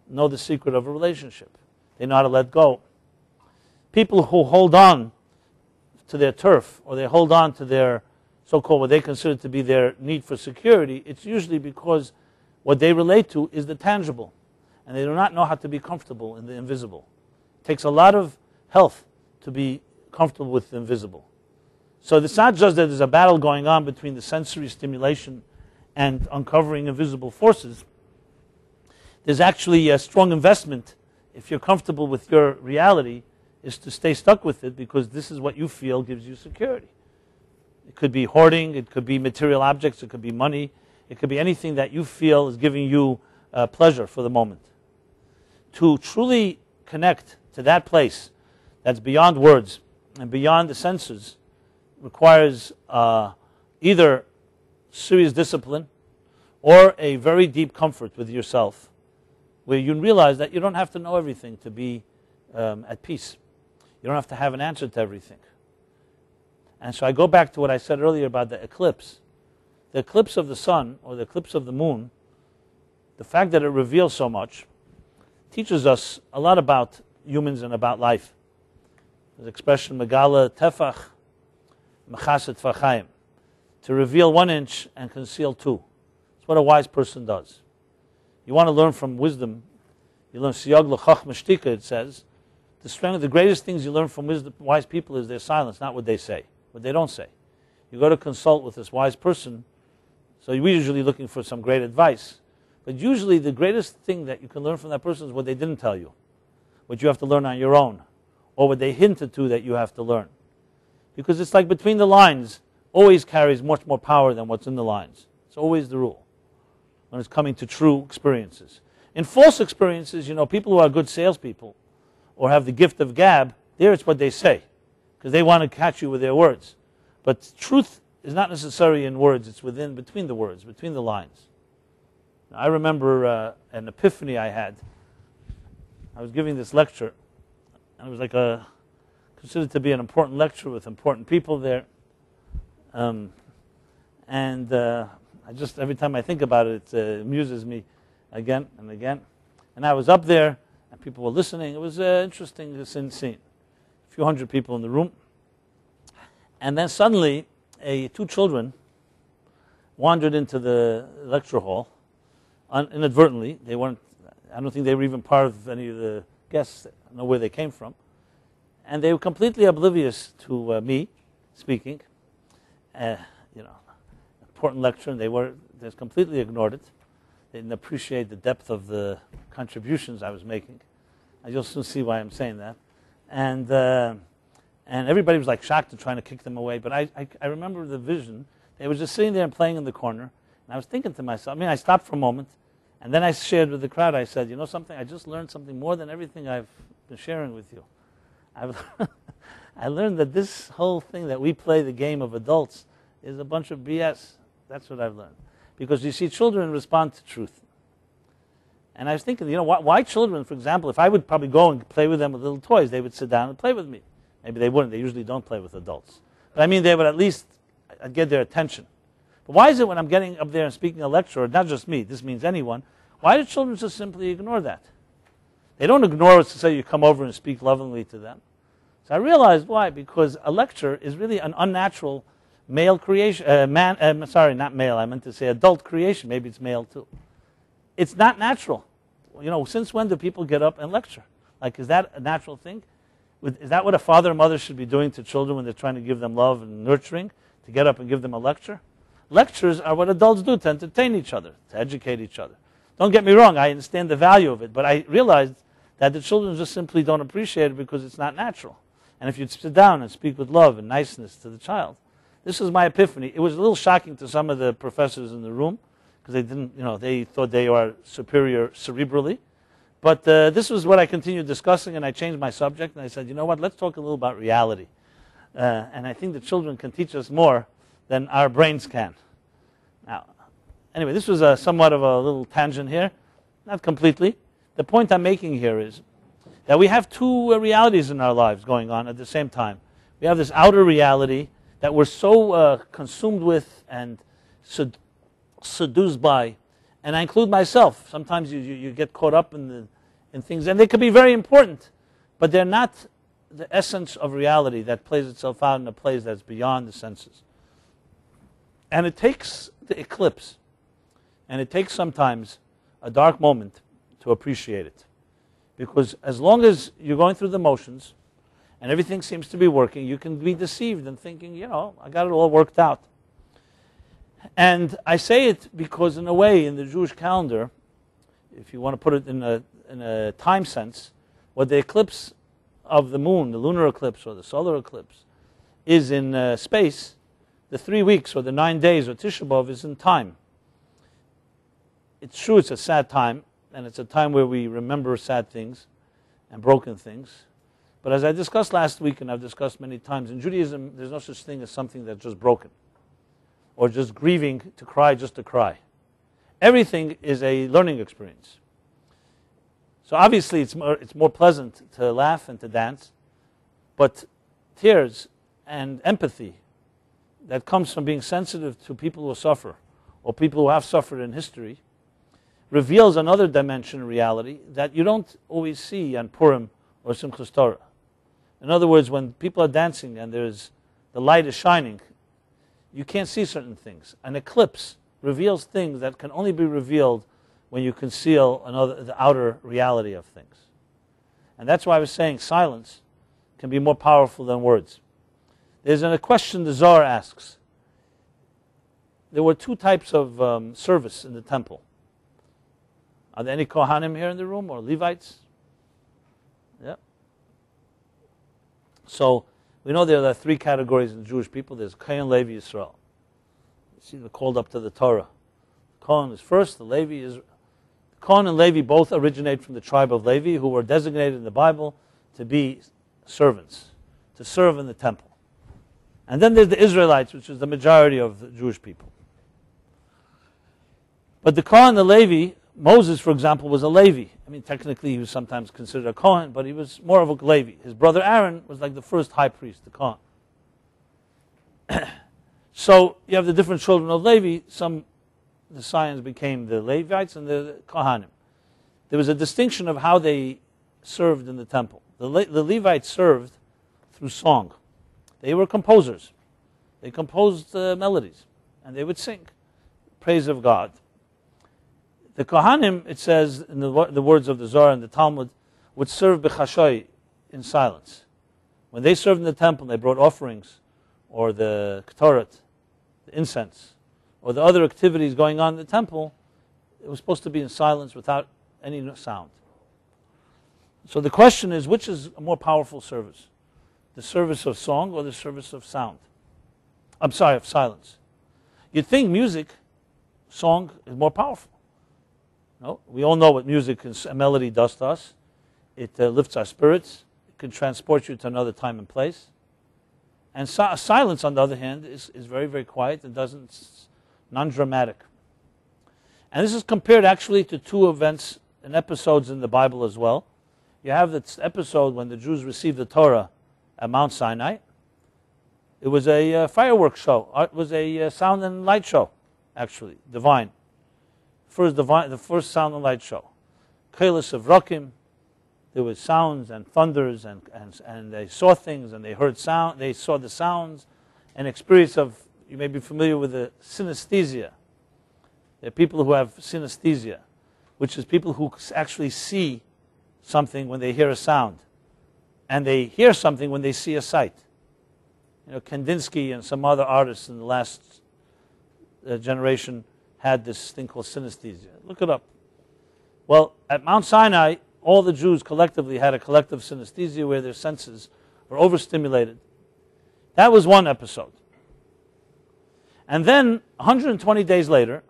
know the secret of a relationship. They know how to let go. People who hold on to their turf, or they hold on to their so-called what they consider to be their need for security, it's usually because what they relate to is the tangible, and they do not know how to be comfortable in the invisible. It takes a lot of health to be comfortable with the invisible. So it's not just that there's a battle going on between the sensory stimulation and uncovering invisible forces. There's actually a strong investment, if you're comfortable with your reality, is to stay stuck with it because this is what you feel gives you security. It could be hoarding, it could be material objects, it could be money, it could be anything that you feel is giving you pleasure for the moment. To truly connect to that place that's beyond words and beyond the senses requires either serious discipline or a very deep comfort with yourself, where you realize that you don't have to know everything to be at peace. You don't have to have an answer to everything. And so I go back to what I said earlier about the eclipse. The eclipse of the sun or the eclipse of the moon, the fact that it reveals so much, teaches us a lot about humans and about life. There's the expression, Megala tefach, mechaset fachayim. To reveal 1 inch and conceal 2. It's what a wise person does. You want to learn from wisdom. You learn siyag l'chachma shtika, it says. The greatest things you learn from wise people is their silence, not what they say, what they don't say. You go to consult with this wise person, so we're usually looking for some great advice. But usually the greatest thing that you can learn from that person is what they didn't tell you, what you have to learn on your own, or what they hinted to that you have to learn. Because it's like between the lines always carries much more power than what's in the lines. It's always the rule when it's coming to true experiences. In false experiences, people who are good salespeople or have the gift of gab, there it's what they say, because they want to catch you with their words. But truth is not necessarily in words, it's between the words, between the lines. Now, I remember an epiphany I had. I was giving this lecture, and it was considered to be an important lecture with important people there. Every time I think about it, it amuses me again and again. And I was up there, and people were listening. It was interesting to scene. A few hundred people in the room. And then suddenly, two children wandered into the lecture hall inadvertently. I don't think they were even part of any of the guests. I don't know where they came from. And they were completely oblivious to me speaking. Important lecture, and they completely ignored it. They didn't appreciate the depth of the contributions I was making. You'll soon see why I'm saying that. And everybody was like shocked and trying to kick them away. But I remember the vision. They were just sitting there and playing in the corner. And I was thinking to myself, I stopped for a moment. And then I shared with the crowd, I said, something? I just learned something more than everything I've been sharing with you. I learned that this whole thing that we play the game of adults is a bunch of BS. That's what I've learned. Because you see, children respond to truth. And I was thinking, why children, for example, if I would probably go and play with them with little toys, they would sit down and play with me. Maybe they wouldn't. They usually don't play with adults. But they would at least get their attention. But why is it when I'm getting up there and speaking a lecture, or not just me, this means anyone, why do children just simply ignore that? They don't ignore it to say you come over and speak lovingly to them. So I realized why, because a lecture is really an unnatural male creation, not male, I meant to say adult creation, maybe it's male too. It's not natural. Since when do people get up and lecture? Is that a natural thing? Is that what a father and mother should be doing to children when they're trying to give them love and nurturing, to get up and give them a lecture? Lectures are what adults do to entertain each other, to educate each other. Don't get me wrong, I understand the value of it, but I realized that the children just simply don't appreciate it because it's not natural. And if you'd sit down and speak with love and niceness to the child, this was my epiphany. It was a little shocking to some of the professors in the room because they didn't, they thought they are superior cerebrally. But this was what I continued discussing, and I changed my subject, and I said, let's talk a little about reality. And I think the children can teach us more than our brains can. Now, anyway, this was somewhat of a little tangent here. Not completely. The point I'm making here is that we have two realities in our lives going on at the same time. We have this outer reality that we're so consumed with and seduced by. And I include myself. Sometimes you get caught up in things, and they could be very important, but they're not the essence of reality that plays itself out in a place that's beyond the senses. And it takes the eclipse, and it takes sometimes a dark moment to appreciate it. Because as long as you're going through the motions, and everything seems to be working, you can be deceived and thinking, I got it all worked out. And I say it because in a way, in the Jewish calendar, if you want to put it in a time sense, what the eclipse of the moon, the lunar eclipse or the solar eclipse, is in space, the 3 weeks or the 9 days or Tisha B'Av is in time. It's true it's a sad time, and it's a time where we remember sad things and broken things. But as I discussed last week, and I've discussed many times, in Judaism, there's no such thing as something that's just broken, or just grieving to cry just to cry. Everything is a learning experience. So obviously it's more pleasant to laugh and to dance, but tears and empathy that comes from being sensitive to people who suffer, or people who have suffered in history, reveals another dimension of reality that you don't always see on Purim or Simchas Torah. In other words, when people are dancing and the light is shining, you can't see certain things. An eclipse reveals things that can only be revealed when you conceal the outer reality of things. And that's why I was saying silence can be more powerful than words. There's a question the Zohar asks. There were two types of service in the temple. Are there any Kohanim here in the room, or Levites? Yeah. So we know there are three categories in Jewish people. There's Kohen, Levi, Yisrael. You see, they're called up to the Torah. Kohen is first, the Levi is... Kohen and Levi both originate from the tribe of Levi, who were designated in the Bible to be servants, to serve in the temple. And then there's the Israelites, which is the majority of the Jewish people. But the Kohen and the Levi, Moses, for example, was a Levi. I mean, technically he was sometimes considered a Kohen, but he was more of a Levi. His brother Aaron was like the first high priest, the Kohen. So you have the different children of Levi. The scions became the Levites and the Kohanim. There was a distinction of how they served in the temple. The Levites served through song. They were composers. They composed melodies, and they would sing praise of God. The Kohanim, it says in the words of the Zohar and the Talmud, would serve b'chashoy, in silence. When they served in the temple, they brought offerings, or the ketoret, the incense, or the other activities going on in the temple. It was supposed to be in silence without any sound. So the question is, which is a more powerful service? The service of song or the service of sound? I'm sorry, of silence. You'd think music, song, is more powerful. No? We all know what music and melody does to us. It lifts our spirits. It can transport you to another time and place. And silence, on the other hand, is very, very quiet and non-dramatic. And this is compared actually to two events and episodes in the Bible as well. You have this episode when the Jews received the Torah at Mount Sinai. It was a fireworks show. It was a sound and light show, actually, divine. The first sound and light show. Kailas of Rakim. There was sounds and thunders, and they saw things, and they heard sound. They saw the sounds, an experience of, you may be familiar with the synesthesia. There are people who have synesthesia, which is people who actually see something when they hear a sound, and they hear something when they see a sight. You know, Kandinsky and some other artists in the last generation had this thing called synesthesia. Look it up. Well, at Mount Sinai, all the Jews collectively had a collective synesthesia where their senses were overstimulated. That was one episode. And then, 120 days later,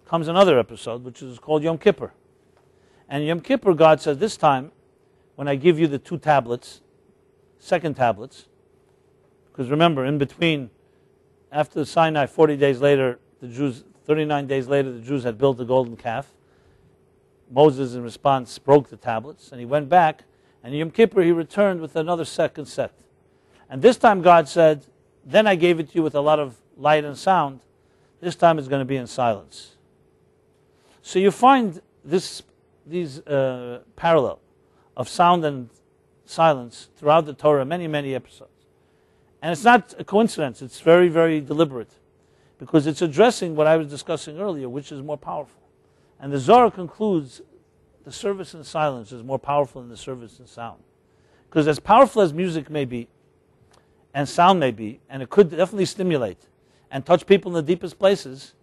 comes another episode, which is called Yom Kippur. And Yom Kippur, God says, this time, when I give you the two tablets, second tablets, because remember, in between, after Sinai, 40 days later, 39 days later, the Jews had built the golden calf. Moses, in response, broke the tablets, and he went back, and Yom Kippur, he returned with another second set. And this time, God said, then I gave it to you with a lot of light and sound. This time it's going to be in silence. So you find these parallel of sound and silence throughout the Torah, many, many episodes. And it's not a coincidence. It's very, very deliberate, because it's addressing what I was discussing earlier, which is more powerful. And the Zohar concludes the service in silence is more powerful than the service in sound. Because as powerful as music may be, and sound may be, and it could definitely stimulate and touch people in the deepest places,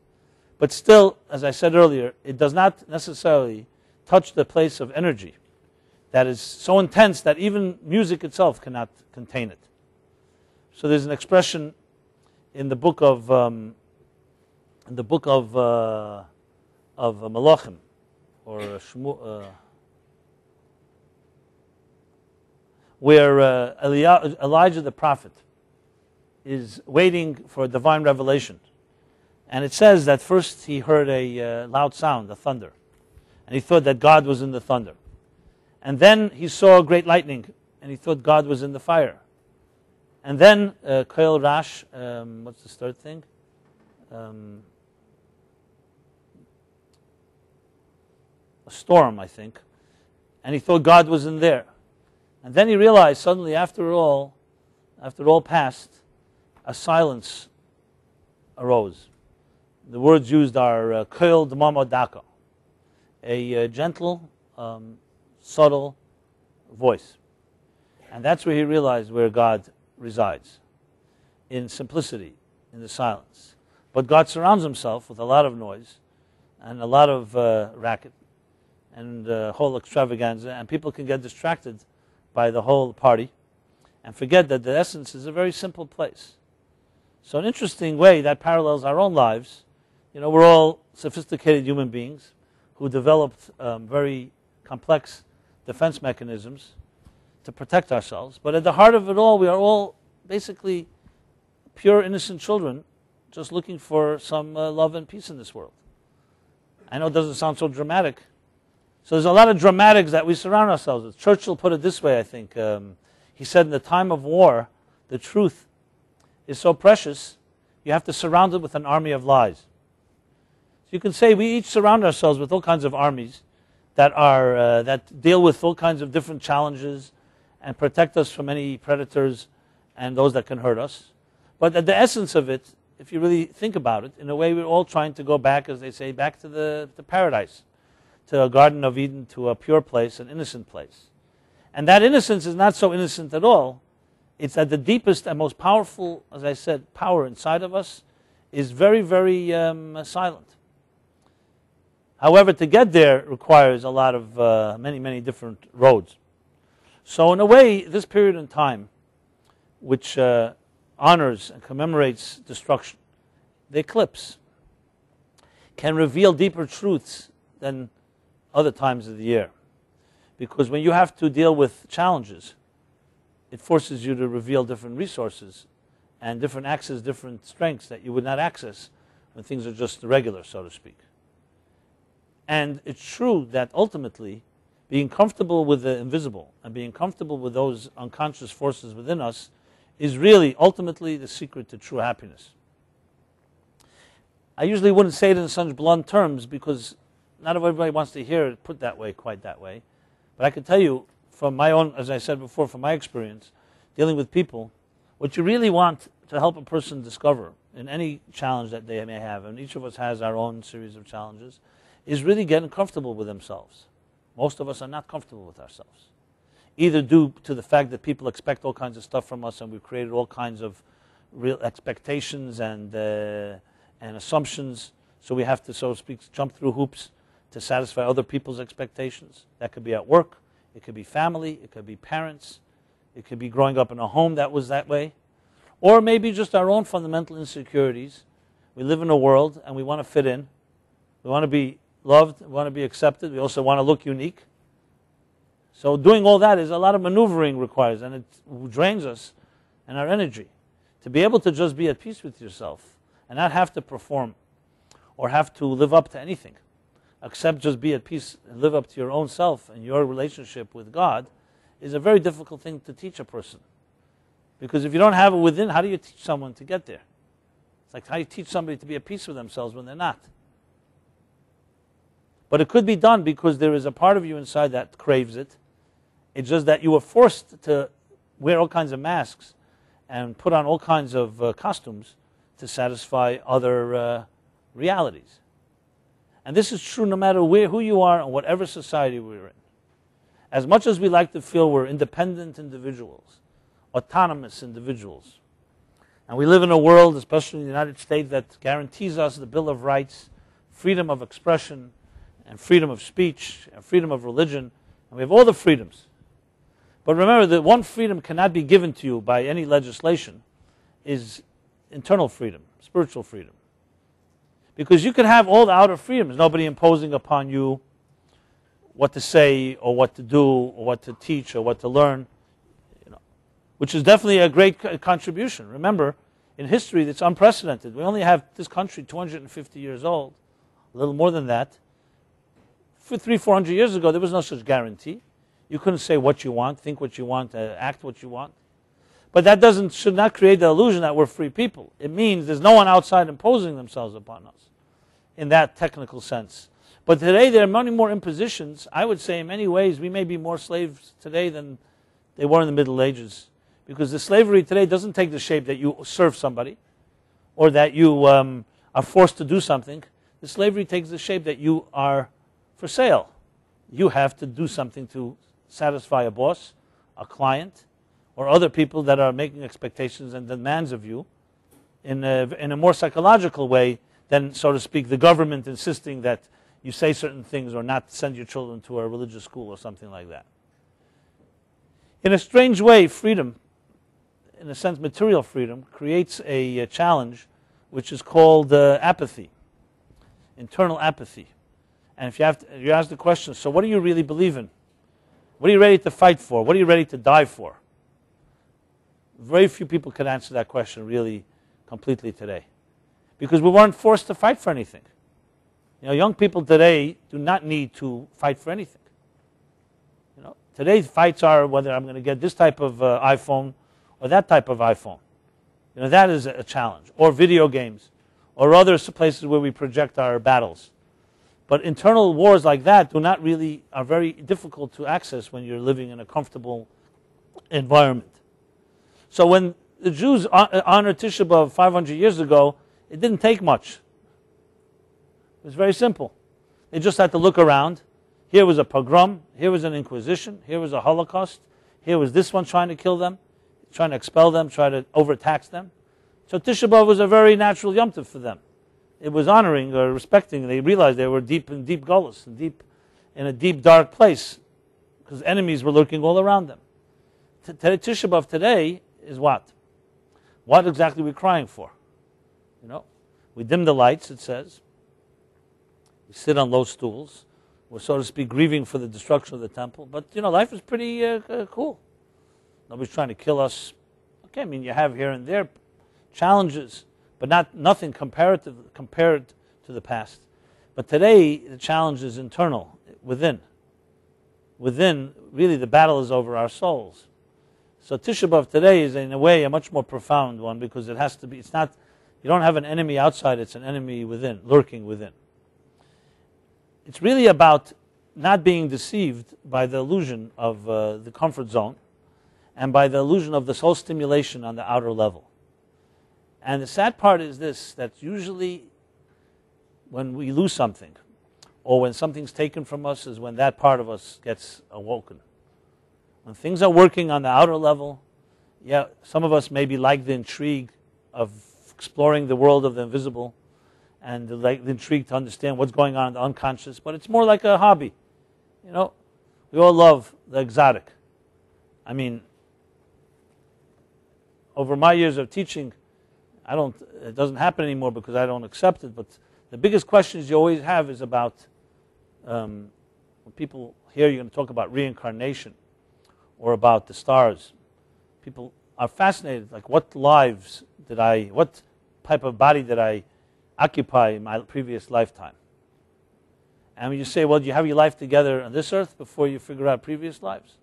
but still, as I said earlier, it does not necessarily touch the place of energy that is so intense that even music itself cannot contain it. So there's an expression in the book of Malachim, or where Elijah the prophet is waiting for a divine revelation. And it says that first he heard a loud sound, a thunder. And he thought that God was in the thunder. And then he saw a great lightning, and he thought God was in the fire. And then, Koel Rash, what's the third thing? A storm, I think. And he thought God was in there. And then he realized suddenly, after all passed, a silence arose. The words used are Koel Dmama Daka, a gentle, subtle voice. And that's where he realized where God resides, in simplicity, in the silence. But God surrounds himself with a lot of noise and a lot of racket and whole extravaganza, and people can get distracted by the whole party and forget that the essence is a very simple place. So an interesting way that parallels our own lives we're all sophisticated human beings who developed very complex defense mechanisms to protect ourselves. But at the heart of it all, we are all basically pure, innocent children just looking for some love and peace in this world. I know it doesn't sound so dramatic. So there's a lot of dramatics that we surround ourselves with. Churchill put it this way, I think. He said, in the time of war, the truth is so precious, you have to surround it with an army of lies. So you can say we each surround ourselves with all kinds of armies that deal with all kinds of different challenges and protect us from any predators and those that can hurt us. But at the essence of it, if you really think about it, in a way we're all trying to go back, as they say, back to the paradise, to a Garden of Eden, to a pure place, an innocent place. And that innocence is not so innocent at all. It's that the deepest and most powerful, as I said, power inside of us is very, very silent. However, to get there requires a lot of many, many different roads. So in a way, this period in time, which honors and commemorates destruction, the eclipse, can reveal deeper truths than other times of the year. Because when you have to deal with challenges, it forces you to reveal different resources and access different strengths that you would not access when things are just regular, so to speak. And it's true that ultimately, being comfortable with the invisible and being comfortable with those unconscious forces within us is really ultimately the secret to true happiness. I usually wouldn't say it in such blunt terms because not everybody wants to hear it put that way, quite that way. But I can tell you from my own, as I said before, from my experience, dealing with people, what you really want to help a person discover in any challenge that they may have, and each of us has our own series of challenges, is really getting comfortable with themselves. Most of us are not comfortable with ourselves, either due to the fact that people expect all kinds of stuff from us and we've created all kinds of real expectations and assumptions, so we have to, so to speak, jump through hoops to satisfy other people's expectations. That could be at work, it could be family, it could be parents, it could be growing up in a home that was that way, or maybe just our own fundamental insecurities. We live in a world and we want to fit in. We want to be loved, we want to be accepted, we also want to look unique. So doing all that is a lot of maneuvering requires, and it drains us and our energy. To be able to just be at peace with yourself and not have to perform or have to live up to anything, except just be at peace and live up to your own self and your relationship with God, is a very difficult thing to teach a person. Because if you don't have it within, how do you teach someone to get there? It's like how do you teach somebody to be at peace with themselves when they're not? But it could be done because there is a part of you inside that craves it. It's just that you were forced to wear all kinds of masks and put on all kinds of costumes to satisfy other realities. And this is true no matter who you are and whatever society we're in. As much as we like to feel we're independent individuals, autonomous individuals, and we live in a world, especially in the United States, that guarantees us the Bill of Rights, freedom of expression, and freedom of speech, and freedom of religion, and we have all the freedoms. But remember that one freedom cannot be given to you by any legislation, is internal freedom, spiritual freedom. Because you can have all the outer freedoms, nobody imposing upon you what to say or what to do or what to teach or what to learn, which is definitely a great contribution. Remember, in history, it's unprecedented. We only have this country 250 years old, a little more than that. For 300-400 years ago, there was no such guarantee. You couldn't say what you want, think what you want, act what you want. But that should not create the illusion that we're free people. It means there's no one outside imposing themselves upon us in that technical sense. But today there are many more impositions. I would say in many ways we may be more slaves today than they were in the Middle Ages. Because the slavery today doesn't take the shape that you serve somebody or that you are forced to do something. The slavery takes the shape that you are for sale. You have to do something to satisfy a boss, a client, or other people that are making expectations and demands of you in a more psychological way than, so to speak, the government insisting that you say certain things or not send your children to a religious school or something like that. In a strange way, freedom, in a sense material freedom, creates a challenge which is called apathy. internal apathy. And if you ask the question, so what do you really believe in? What are you ready to fight for? What are you ready to die for? Very few people can answer that question really completely today, because we weren't forced to fight for anything. You know, young people today do not need to fight for anything. You know, today's fights are whether I'm going to get this type of iPhone or that type of iPhone. You know, that is a challenge. Or video games, or other places where we project our battles. But internal wars like that are very difficult to access when you're living in a comfortable environment. So when the Jews honored Tisha B'Av 500 years ago, it didn't take much. It was very simple. They just had to look around. Here was a pogrom, here was an inquisition, here was a Holocaust, here was this one trying to kill them, trying to expel them, trying to overtax them. So Tisha B'Av was a very natural Yom Tov for them. It was honoring or respecting. They realized they were deep in deep gullus, in a deep dark place, because enemies were lurking all around them. Tisha B'Av today is what? What exactly are we crying for? You know, we dim the lights, it says. We sit on low stools. We're, so to speak, grieving for the destruction of the temple. But, you know, life is pretty cool. Nobody's trying to kill us. Okay, I mean, you have here and there challenges, but nothing compared to the past. But today, the challenge is internal, within. Within, really, the battle is over our souls. So Tisha B'Av today is, in a way, a much more profound one, because it has to be, it's not, you don't have an enemy outside, it's an enemy within, lurking within. It's really about not being deceived by the illusion of the comfort zone and by the illusion of this whole stimulation on the outer level. And the sad part is this, that usually when we lose something or when something's taken from us is when that part of us gets awoken. When things are working on the outer level, yeah, some of us maybe like the intrigue of exploring the world of the invisible and the intrigue to understand what's going on in the unconscious, but it's more like a hobby. You know, we all love the exotic. I mean, over my years of teaching, it doesn't happen anymore because I don't accept it, but the biggest questions you always have is about, when people hear you're going to talk about reincarnation or about the stars, people are fascinated, like what type of body did I occupy in my previous lifetime? And when you say, well, do you have your life together on this earth before you figure out previous lives?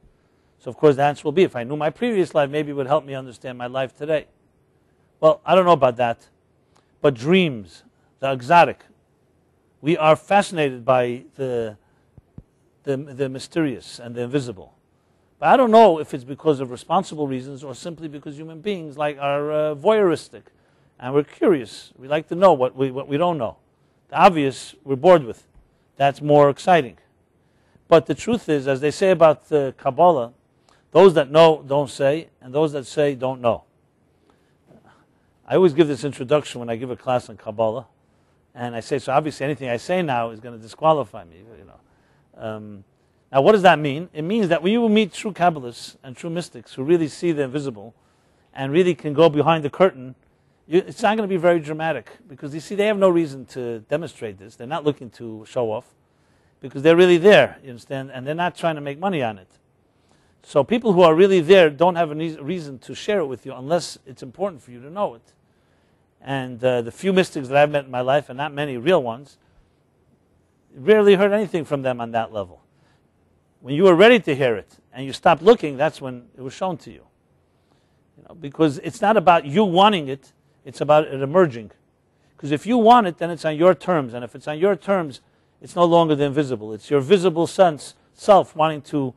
So of course the answer will be, if I knew my previous life, maybe it would help me understand my life today. Well, I don't know about that, but dreams, the exotic, we are fascinated by the mysterious and the invisible. But I don't know if it's because of responsible reasons or simply because human beings are voyeuristic and we're curious. We like to know what we don't know. The obvious we're bored with. That's more exciting. But the truth is, as they say about the Kabbalah, those that know don't say, and those that say don't know. I always give this introduction when I give a class on Kabbalah, and I say, so obviously anything I say now is going to disqualify me. You know. Now what does that mean? It means that when you meet true Kabbalists and true mystics who really see the invisible and really can go behind the curtain, it's not going to be very dramatic, because you see, they have no reason to demonstrate this. They're not looking to show off, because they're really there, you understand, and they're not trying to make money on it. So people who are really there don't have any reason to share it with you unless it's important for you to know it. And the few mystics that I've met in my life, and not many real ones, rarely heard anything from them on that level. When you were ready to hear it and you stopped looking, that's when it was shown to you. You know, because it's not about you wanting it, it's about it emerging. Because if you want it, then it's on your terms. And if it's on your terms, it's no longer the invisible. It's your visible self wanting to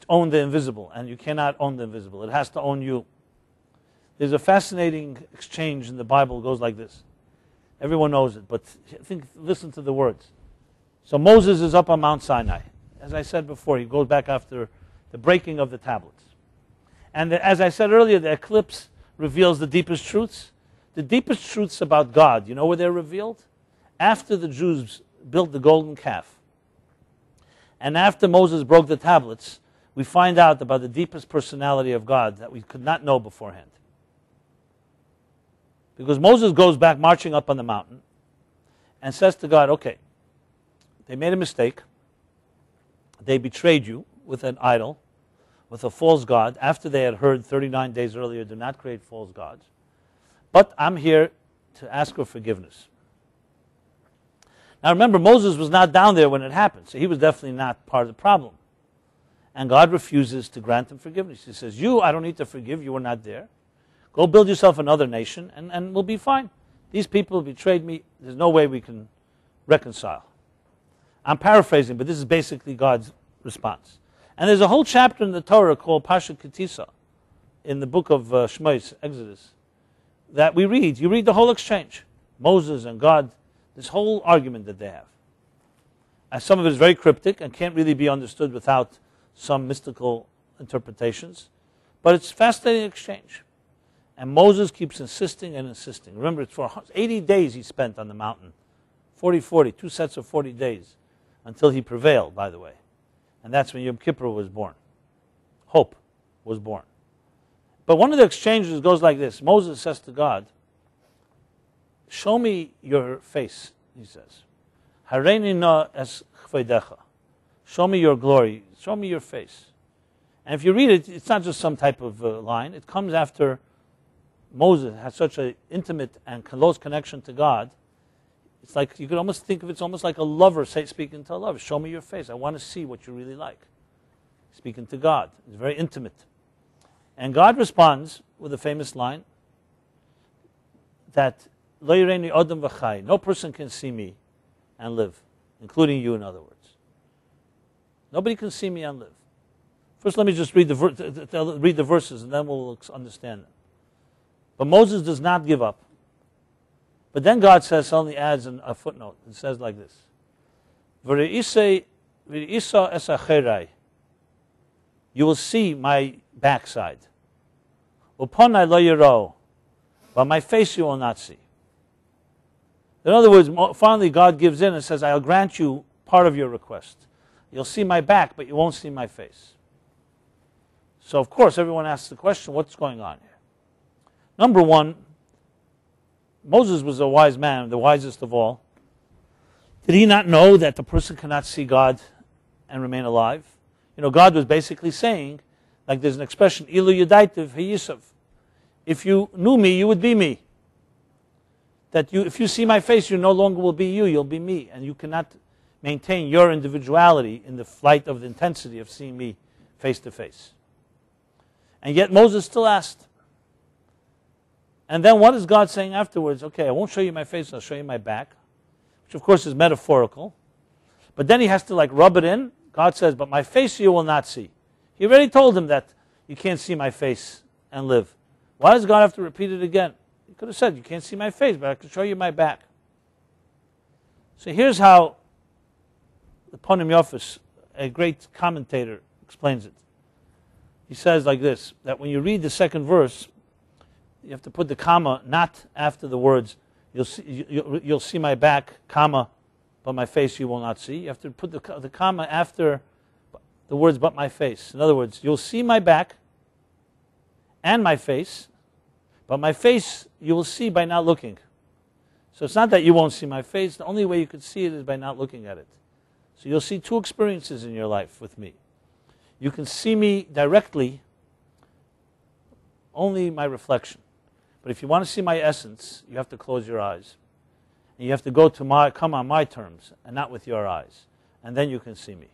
own the invisible. And you cannot own the invisible. It has to own you. There's a fascinating exchange in the Bible. It goes like this. Everyone knows it, but listen to the words. So Moses is up on Mount Sinai. As I said before, he goes back after the breaking of the tablets. And as I said earlier, the eclipse reveals the deepest truths. The deepest truths about God, you know where they're revealed? After the Jews built the golden calf. And after Moses broke the tablets, we find out about the deepest personality of God that we could not know beforehand. Because Moses goes back marching up on the mountain, and says to God, okay, they made a mistake. They betrayed you with an idol, with a false god, after they had heard 39 days earlier, do not create false gods. But I'm here to ask for forgiveness. Now remember, Moses was not down there when it happened, so he was definitely not part of the problem. And God refuses to grant him forgiveness. He says, I don't need to forgive, you were not there. Go build yourself another nation, and we'll be fine. These people betrayed me, there's no way we can reconcile. I'm paraphrasing, but this is basically God's response. And there's a whole chapter in the Torah called Pashat Kitisa, in the book of Shmos, Exodus, that we read. You read the whole exchange. Moses and God, this whole argument that they have. And some of it is very cryptic and can't really be understood without some mystical interpretations. But it's a fascinating exchange. And Moses keeps insisting and insisting. Remember, it's for 80 days he spent on the mountain. 40, 2 sets of 40 days, until he prevailed, by the way. And that's when Yom Kippur was born. Hope was born. But one of the exchanges goes like this. Moses says to God, show me your face, he says. Hareini na es chveidecha. Show me your glory. Show me your face. And if you read it, it's not just some type of line. It comes after Moses has such an intimate and close connection to God. It's like, you could almost think of it's almost like a lover speaking to a lover. Show me your face. I want to see what you really like. Speaking to God. It's very intimate. And God responds with a famous line that Lo yireini odom v'chai. No person can see me and live, including you, in other words. Nobody can see me and live. First, let me just read the verses, and then we'll understand them. But Moses does not give up. But then God says, only adds a footnote. It says like this: V're'isa es acherai. You will see my backside. Uponai lo yiro. But my face you will not see. In other words, finally God gives in and says, I'll grant you part of your request. You'll see my back, but you won't see my face. So of course everyone asks the question, what's going on here? Number one, Moses was a wise man, the wisest of all. Did he not know that the person cannot see God and remain alive? You know, God was basically saying, like there's an expression, Ilu yadaitiv hiyisav. If you knew me, you would be me. That if you see my face, you no longer will be you, you'll be me. And you cannot maintain your individuality in the flight of the intensity of seeing me face to face. And yet Moses still asked. And then what is God saying afterwards? Okay, I won't show you my face, I'll show you my back. Which of course is metaphorical. But then he has to like rub it in. God says, but my face you will not see. He already told him that you can't see my face and live. Why does God have to repeat it again? He could have said, you can't see my face, but I can show you my back. So here's how the Ponim Yofis, a great commentator, explains it. He says like this, that when you read the second verse, you have to put the comma not after the words, you'll see my back, comma, but my face you will not see. You have to put the comma after the words, but my face. In other words, you'll see my back and my face, but my face you will see by not looking. So it's not that you won't see my face. The only way you could see it is by not looking at it. So you'll see two experiences in your life with me. You can see me directly, only my reflection. But if you want to see my essence, you have to close your eyes. And you have to come on my terms and not with your eyes. And then you can see me.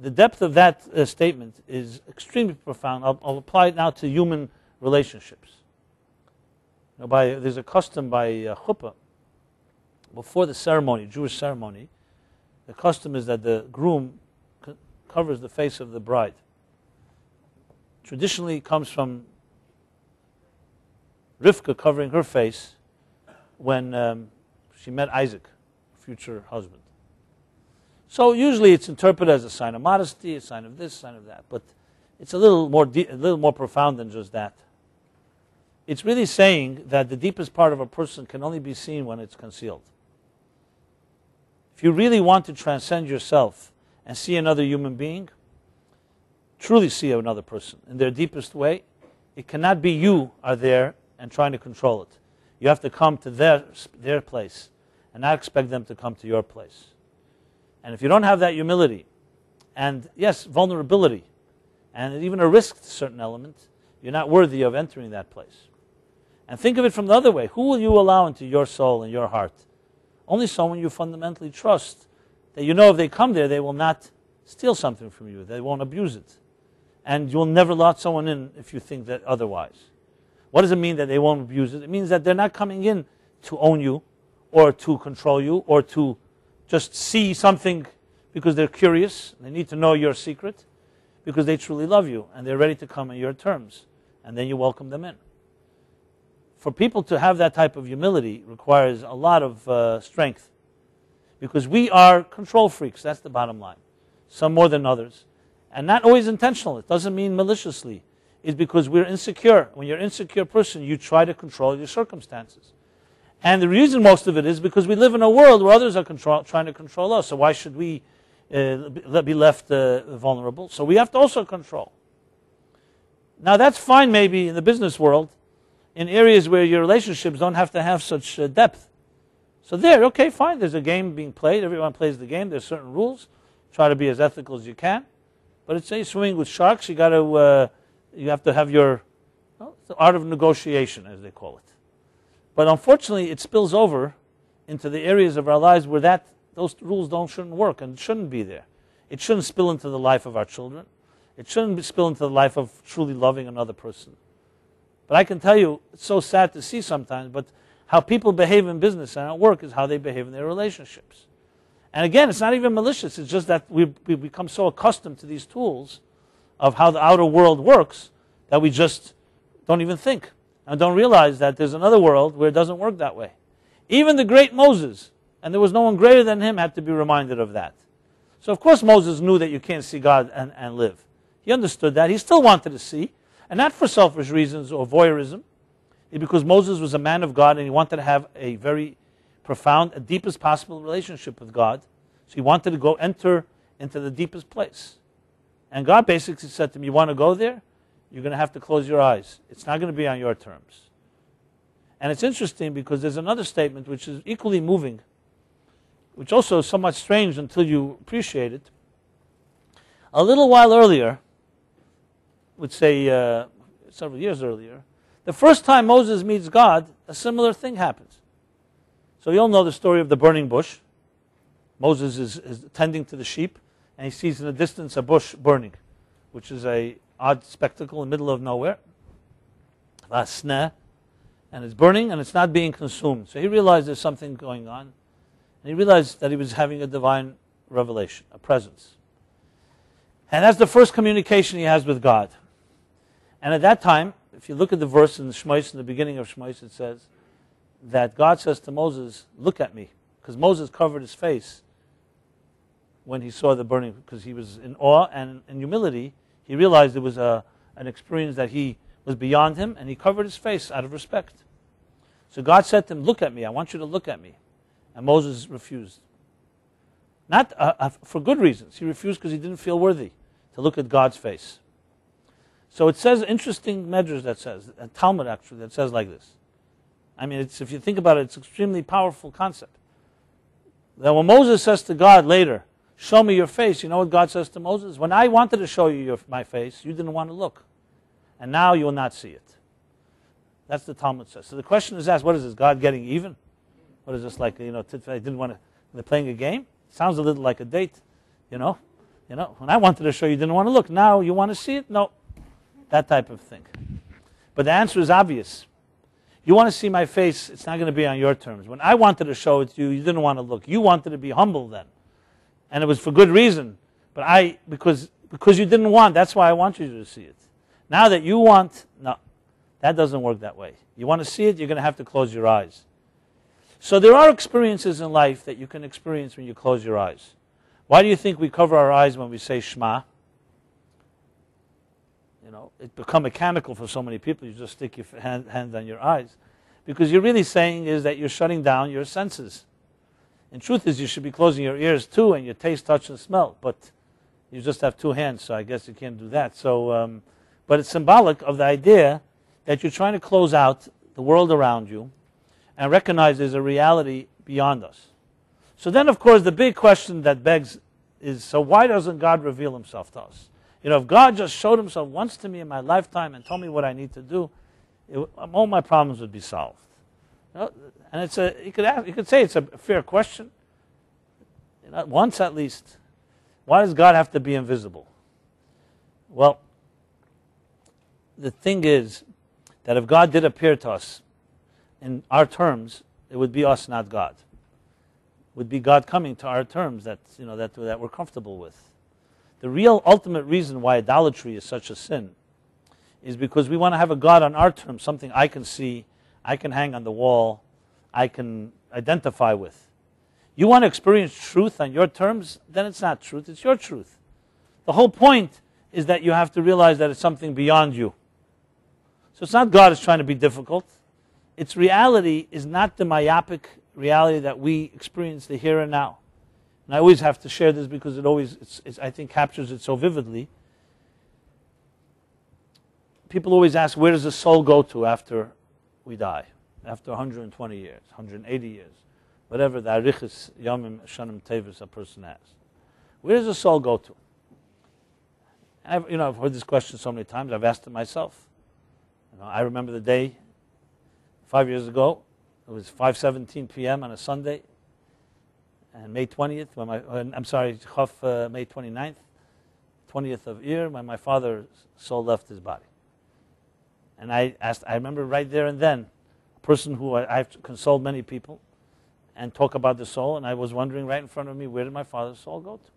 The depth of that statement is extremely profound. I'll apply it now to human relationships. You know, there's a custom by chuppah. Before the ceremony, Jewish ceremony, the custom is that the groom covers the face of the bride. Traditionally, it comes from Rivka covering her face when she met Isaac, future husband. So usually it's interpreted as a sign of modesty, a sign of this, a sign of that. But it's a little more profound than just that. It's really saying that the deepest part of a person can only be seen when it's concealed. If you really want to transcend yourself and see another human being, truly see another person in their deepest way, it cannot be you are there and trying to control it. You have to come to their place and not expect them to come to your place. And if you don't have that humility, and yes, vulnerability, and even a risk to a certain element, you're not worthy of entering that place. And think of it from the other way. Who will you allow into your soul and your heart? Only someone you fundamentally trust, that you know if they come there, they will not steal something from you. They won't abuse it. And you'll never let someone in if you think that otherwise. What does it mean that they won't abuse it? It means that they're not coming in to own you, or to control you, or to just see something because they're curious. They need to know your secret because they truly love you and they're ready to come on your terms. And then you welcome them in. For people to have that type of humility requires a lot of strength, because we are control freaks. That's the bottom line. Some more than others. And not always intentional. It doesn't mean maliciously. It's because we're insecure. When you're an insecure person, you try to control your circumstances. And the reason most of it is because we live in a world where others are trying to control us. So why should we be left vulnerable? So we have to also control. Now that's fine maybe in the business world, in areas where your relationships don't have to have such depth. So there, okay, fine, there's a game being played. Everyone plays the game. There's certain rules. Try to be as ethical as you can. But it's say swimming with sharks. You have to have your the art of negotiation, as they call it. But unfortunately, it spills over into the areas of our lives where those rules shouldn't work and shouldn't be there. It shouldn't spill into the life of our children. It shouldn't spill into the life of truly loving another person. But I can tell you, it's so sad to see sometimes, but how people behave in business and at work is how they behave in their relationships. And again, it's not even malicious. It's just that we become so accustomed to these tools of how the outer world works that we just don't even think and don't realize that there's another world where it doesn't work that way. Even the great Moses, and there was no one greater than him, had to be reminded of that. So of course Moses knew that you can't see God and live. He understood that. He still wanted to see, and not for selfish reasons or voyeurism, because Moses was a man of God and he wanted to have a very profound, a deepest possible relationship with God. So he wanted to go enter into the deepest place. And God basically said to him, you want to go there? You're going to have to close your eyes. It's not going to be on your terms. And it's interesting because there's another statement which is equally moving, which also is somewhat strange until you appreciate it. A little while earlier, would say several years earlier, the first time Moses meets God, a similar thing happens. So you all know the story of the burning bush. Moses is tending to the sheep, and he sees in the distance a bush burning, which is an odd spectacle in the middle of nowhere. And it's burning, and it's not being consumed. So he realized there's something going on. And he realized that he was having a divine revelation, a presence. And that's the first communication he has with God. And at that time, if you look at the verse in Shmos, in the beginning of Shmos, it says that God says to Moses, look at me. Because Moses covered his face when he saw the burning, because he was in awe and in humility. He realized it was an experience that he was beyond him, and he covered his face out of respect. So God said to him, look at me, I want you to look at me. And Moses refused. Not for good reasons. He refused because he didn't feel worthy to look at God's face. So it says interesting measures that says, a Talmud actually, that says like this. I mean, if you think about it, it's an extremely powerful concept. That when Moses says to God later, show me your face, you know what God says to Moses? When I wanted to show you my face, you didn't want to look. And now you will not see it. That's the Talmud says. So the question is asked, what is this, God getting even? What is this like, I didn't want to, they're playing a game? It sounds a little like a date, you know. When I wanted to show you, you didn't want to look. Now you want to see it? No. That type of thing. But the answer is obvious. You want to see my face, it's not going to be on your terms. When I wanted to show it to you, you didn't want to look. You wanted to be humble then. And it was for good reason. But because you didn't want, that's why I want you to see it. Now that you want, no, that doesn't work that way. You want to see it, you're going to have to close your eyes. So there are experiences in life that you can experience when you close your eyes. Why do you think we cover our eyes when we say Shema? It's become mechanical for so many people. You just stick your hand on your eyes. Because you're really saying is that you're shutting down your senses. In truth is you should be closing your ears too, and your taste, touch, and smell. But you just have two hands, so I guess you can't do that. So, but it's symbolic of the idea that you're trying to close out the world around you, and recognize there's a reality beyond us. So then, of course, the big question that begs is, so why doesn't God reveal himself to us? You know, if God just showed himself once to me in my lifetime and told me what I need to do, all my problems would be solved. You know, and it's you could say it's a fair question. You know, once at least. Why does God have to be invisible? Well, the thing is that if God did appear to us in our terms, it would be us, not God. It would be God coming to our terms that we're comfortable with. The real ultimate reason why idolatry is such a sin is because we want to have a God on our terms, something I can see, I can hang on the wall, I can identify with. You want to experience truth on your terms, then it's not truth, it's your truth. The whole point is that you have to realize that it's something beyond you. So it's not God is trying to be difficult. Its reality is not the myopic reality that we experience the here and now. And I always have to share this because it I think captures it so vividly. People always ask, where does the soul go to after we die? After 120 years, 180 years, whatever the arichis, yomim, shanim, tevis a person has. Where does the soul go to? I've heard this question so many times. I've asked it myself. I remember the day 5 years ago. It was 5:17 p.m. on a Sunday, and May 20th, May 29th, 20th of year, when my father's soul left his body. And I remember right there and then, a person who I've consoled many people and talk about the soul, and I was wondering right in front of me, where did my father's soul go to?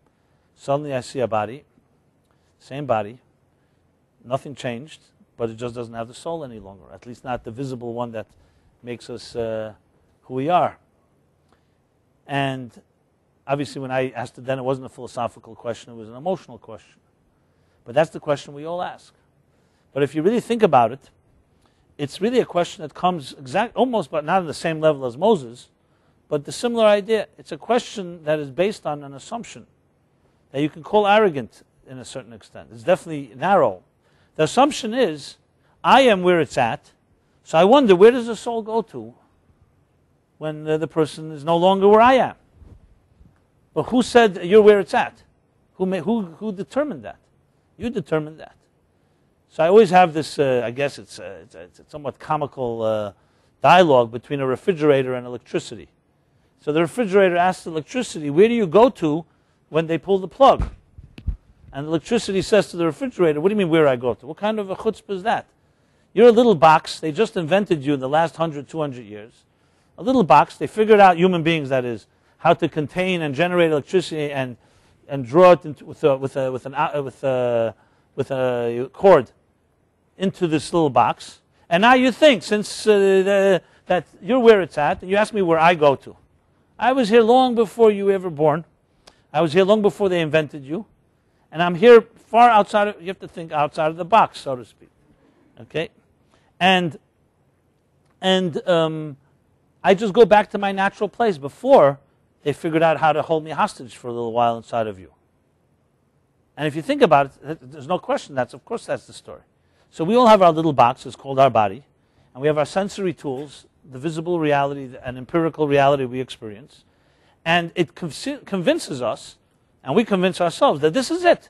Suddenly I see a body, same body, nothing changed, but it just doesn't have the soul any longer, at least not the visible one that makes us who we are. And obviously when I asked it then, it wasn't a philosophical question, it was an emotional question. But that's the question we all ask. But if you really think about it, it's really a question that comes almost, but not on the same level as Moses, but the similar idea. It's a question that is based on an assumption that you can call arrogant in a certain extent. It's definitely narrow. The assumption is, I am where it's at, so I wonder, where does the soul go to when the person is no longer where I am? But who said you're where it's at? Who determined that? You determined that. So I always have this, I guess it's a somewhat comical dialogue between a refrigerator and electricity. So the refrigerator asks the electricity, where do you go to when they pull the plug? And the electricity says to the refrigerator, what do you mean where I go to? What kind of a chutzpah is that? You're a little box. They just invented you in the last 100, 200 years. A little box. They figured out, human beings that is, how to contain and generate electricity and draw it into, with a cord into this little box. And now you think, since that you're where it's at, and you ask me where I go to. I was here long before you were ever born. I was here long before they invented you. And I'm here far outside of, you have to think outside of the box, so to speak. Okay? And I just go back to my natural place before they figured out how to hold me hostage for a little while inside of you. And if you think about it, there's no question, of course that's the story. So we all have our little box, it's called our body, and we have our sensory tools, the visible reality and empirical reality we experience, and it convinces us, and we convince ourselves that this is it.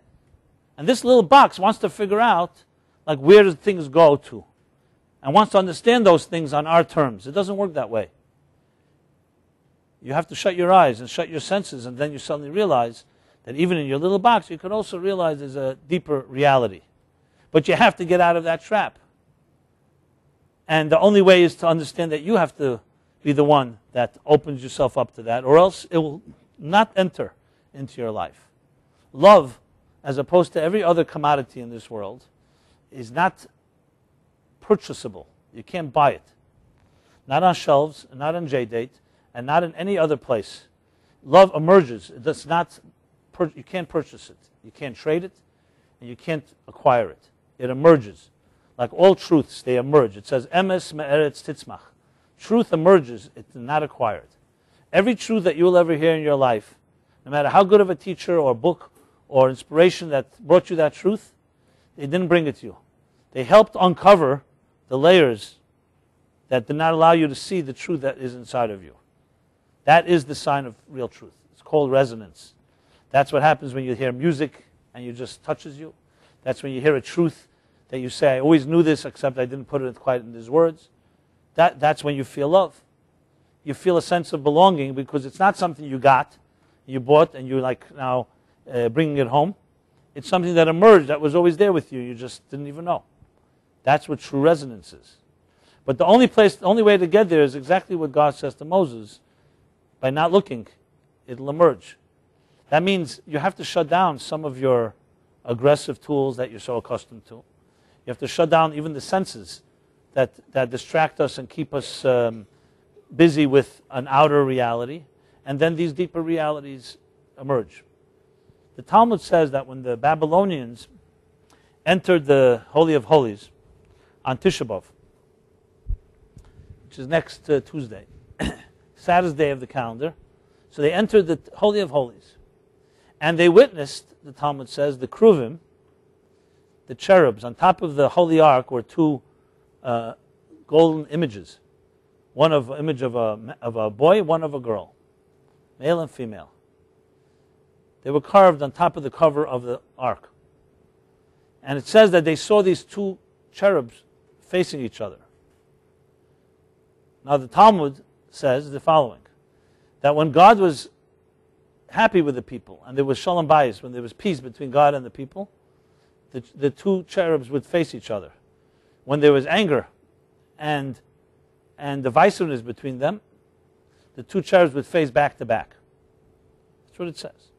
And this little box wants to figure out, like, where do things go to, and wants to understand those things on our terms. It doesn't work that way. You have to shut your eyes and shut your senses, and then you suddenly realize that even in your little box, you could also realize there's a deeper reality. But you have to get out of that trap. And the only way is to understand that you have to be the one that opens yourself up to that, or else it will not enter into your life. Love, as opposed to every other commodity in this world, is not purchasable. You can't buy it. Not on shelves, not on J-Date, and not in any other place. Love emerges. It does not. You can't purchase it. You can't trade it, and you can't acquire it. It emerges. Like all truths, they emerge. It says, emes me'eretz titzmach. Truth emerges. It's not acquired. Every truth that you will ever hear in your life, no matter how good of a teacher or book or inspiration that brought you that truth, they didn't bring it to you. They helped uncover the layers that did not allow you to see the truth that is inside of you. That is the sign of real truth. It's called resonance. That's what happens when you hear music and it just touches you. That's when you hear a truth that you say, I always knew this, except I didn't put it quite in these words. That's when you feel love. You feel a sense of belonging because it's not something you got, you bought, and you're like now bringing it home. It's something that emerged, that was always there with you. You just didn't even know. That's what true resonance is. But the only way to get there is exactly what God says to Moses. By not looking, it'll emerge. That means you have to shut down some of your aggressive tools that you're so accustomed to. You have to shut down even the senses that distract us and keep us busy with an outer reality. And then these deeper realities emerge. The Talmud says that when the Babylonians entered the Holy of Holies on Tisha B'Av, which is next Tuesday, saddest day of the calendar, so they entered the Holy of Holies. And they witnessed, the Talmud says, the Kruvim, the cherubs. On top of the Holy Ark were two golden images. One of image of a boy, one of a girl, male and female. They were carved on top of the cover of the Ark. And it says that they saw these two cherubs facing each other. Now the Talmud says the following, that when God was happy with the people, and there was shalom bayis, when there was peace between God and the people, the two cherubs would face each other. When there was anger and divisiveness between them, the two cherubs would face back to back. That's what it says.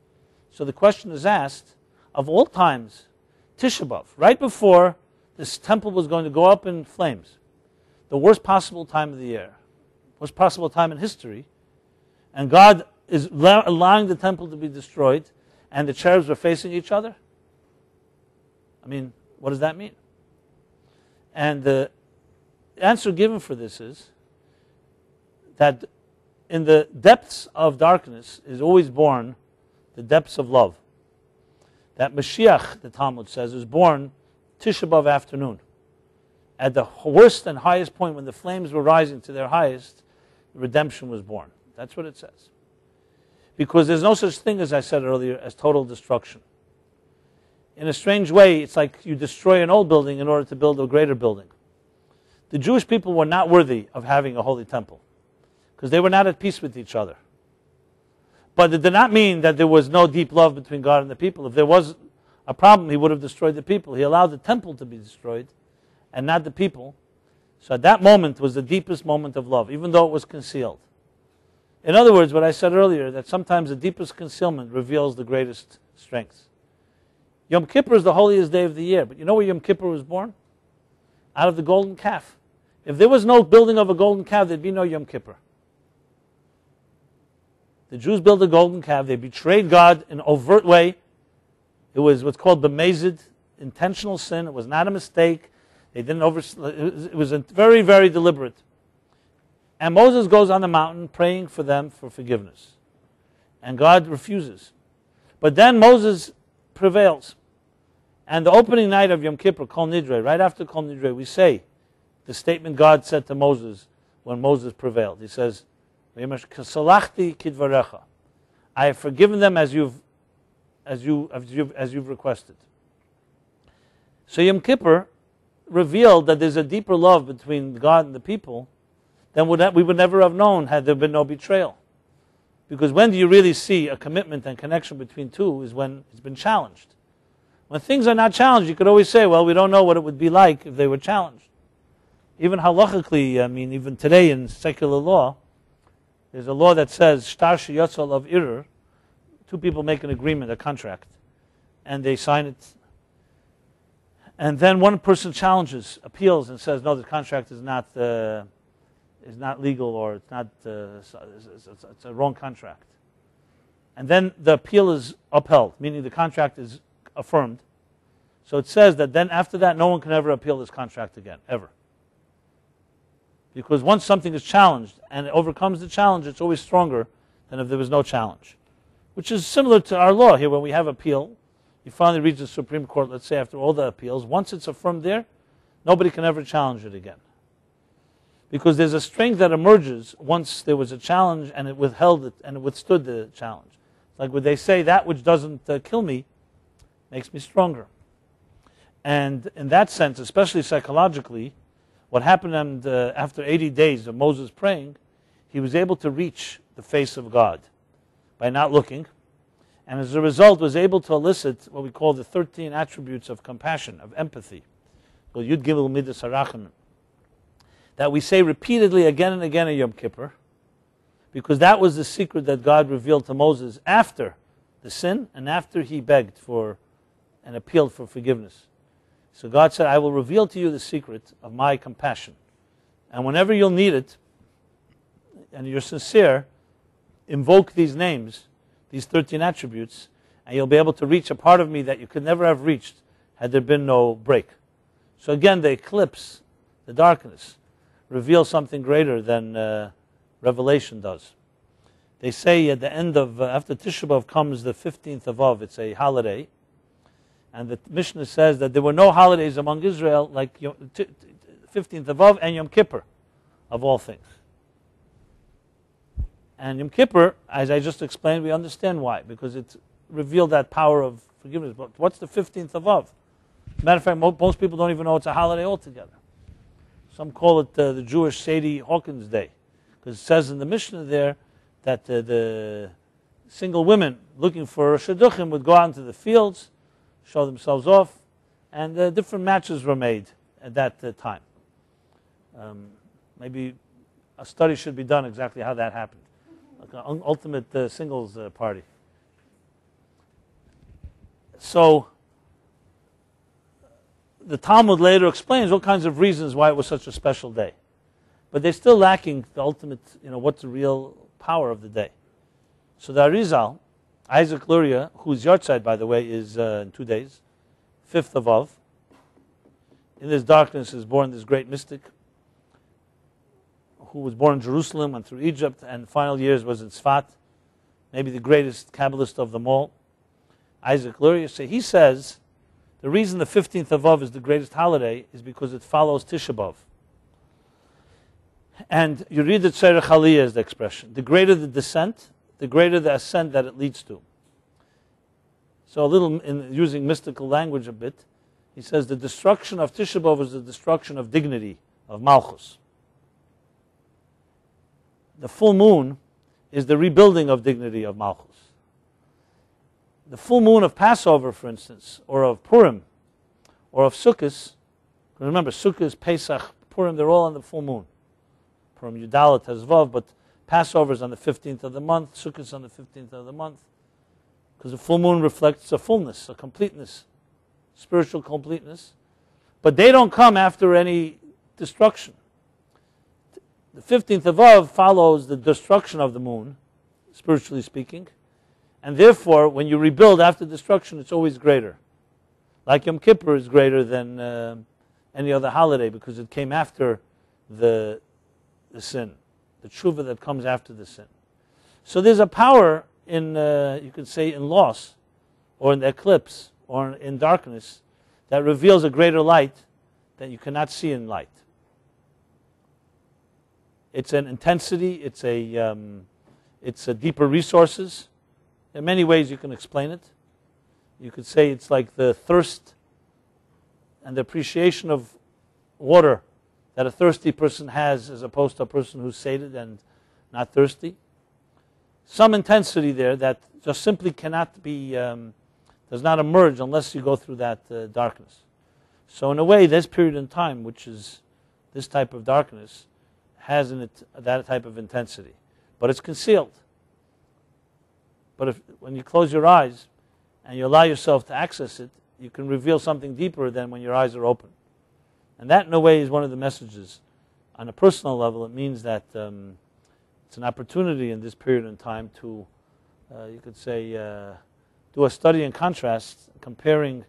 So the question is asked, of all times, Tisha B'Av, right before this temple was going to go up in flames, the worst possible time of the year, worst possible time in history, and God is allowing the temple to be destroyed, and the cherubs were facing each other? I mean, what does that mean? And the answer given for this is that in the depths of darkness is always born the depths of love. That Mashiach, the Talmud says, is born Tisha B'Av afternoon. At the worst and highest point, when the flames were rising to their highest, redemption was born. That's what it says. Because there's no such thing, as I said earlier, as total destruction. In a strange way, it's like you destroy an old building in order to build a greater building. The Jewish people were not worthy of having a holy temple because they were not at peace with each other. But it did not mean that there was no deep love between God and the people. If there was a problem, he would have destroyed the people. He allowed the temple to be destroyed and not the people. So at that moment was the deepest moment of love, even though it was concealed. In other words, what I said earlier, that sometimes the deepest concealment reveals the greatest strength. Yom Kippur is the holiest day of the year, but you know where Yom Kippur was born? Out of the golden calf. If there was no building of a golden calf, there'd be no Yom Kippur. The Jews built a golden calf. They betrayed God in an overt way. It was what's called b'mezid, intentional sin. It was not a mistake. They didn't it was very, very deliberate. And Moses goes on the mountain praying for them for forgiveness. And God refuses. But then Moses prevails. And the opening night of Yom Kippur, Kol Nidre, right after Kol Nidre, we say the statement God said to Moses when Moses prevailed. He says, "Salachti kidvarecha." I have forgiven them as you've requested. So Yom Kippur revealed that there's a deeper love between God and the people than we would never have known had there been no betrayal. Because when do you really see a commitment and connection between two is when it's been challenged. When things are not challenged, you could always say, well, we don't know what it would be like if they were challenged. Even halachically, I mean, even today in secular law, there's a law that says, shtar sheyotzal of irur, two people make an agreement, a contract, and they sign it. And then one person challenges, appeals, and says, no, the contract is not legal, or it's not, it's a wrong contract. And then the appeal is upheld, meaning the contract is affirmed. So it says that then after that, no one can ever appeal this contract again, ever. Because once something is challenged and it overcomes the challenge, it's always stronger than if there was no challenge. Which is similar to our law here, when we have appeal. You finally reach the Supreme Court, let's say after all the appeals. Once it's affirmed there, nobody can ever challenge it again. Because there's a strength that emerges once there was a challenge and it withheld it and it withstood the challenge. Like when they say, that which doesn't kill me makes me stronger. And in that sense, especially psychologically, what happened after 80 days of Moses praying, he was able to reach the face of God by not looking. And as a result, was able to elicit what we call the 13 attributes of compassion, of empathy. Yud Gimel Midas Harachamim. That we say repeatedly again and again in Yom Kippur, because that was the secret that God revealed to Moses after the sin and after he begged for and appealed for forgiveness. So God said, I will reveal to you the secret of my compassion. And whenever you'll need it, and you're sincere, invoke these names, these 13 attributes, and you'll be able to reach a part of me that you could never have reached had there been no break. So again, the eclipse, the darkness, reveals something greater than Revelation does. They say at the end of, after Tisha B'Av comes the 15th of Av, it's a holiday, and the Mishnah says that there were no holidays among Israel like 15th of Av and Yom Kippur, of all things. And Yom Kippur, as I just explained, we understand why, because it revealed that power of forgiveness. But what's the 15th of Av? As a matter of fact, most people don't even know it's a holiday altogether. Some call it the Jewish Sadie Hawkins Day, because it says in the Mishnah there that the single women looking for shidduchim would go out into the fields, show themselves off, and different matches were made at that time. Maybe a study should be done exactly how that happened, like an ultimate singles party. So the Talmud later explains all kinds of reasons why it was such a special day. But they're still lacking the ultimate, what's the real power of the day. So the Arizal, Isaac Luria, whose yahrzeit, by the way, is in 2 days, 5th of Av. In this darkness is born this great mystic who was born in Jerusalem, went through Egypt, and final years was in Sfat, maybe the greatest Kabbalist of them all. Isaac Luria, he says, the reason the 15th of Av is the greatest holiday is because it follows Tisha B'Av. And you read the Tzerech Aliyah as the expression. The greater the descent, the greater the ascent that it leads to. So a little, in using mystical language a bit, he says the destruction of Tisha B'Av is the destruction of dignity, of Malchus. The full moon is the rebuilding of dignity of Malchus. The full moon of Passover, for instance, or of Purim, or of Sukkot. Remember, Sukkot, Pesach, Purim, they're all on the full moon. Purim, Yudalit, Tezvav, but Passover is on the 15th of the month, Sukkot is on the 15th of the month, because the full moon reflects a fullness, a completeness, spiritual completeness. But they don't come after any destruction. The 15th of Av follows the destruction of the moon, spiritually speaking. And therefore, when you rebuild after destruction, it's always greater. Like Yom Kippur is greater than any other holiday because it came after the sin, the tshuva that comes after the sin. So there's a power in, you could say, in loss, or in the eclipse, or in darkness, that reveals a greater light that you cannot see in light. It's an intensity, it's a deeper resources. There are many ways you can explain it. You could say it's like the thirst and the appreciation of water that a thirsty person has as opposed to a person who's sated and not thirsty. Some intensity there that just simply cannot be, does not emerge unless you go through that darkness. So in a way, this period in time, which is this type of darkness, has in it that type of intensity. But it's concealed. But when you close your eyes and you allow yourself to access it, you can reveal something deeper than when your eyes are open. And that, in a way, is one of the messages. On a personal level, it means that it's an opportunity in this period in time to, you could say, do a study in contrast, comparing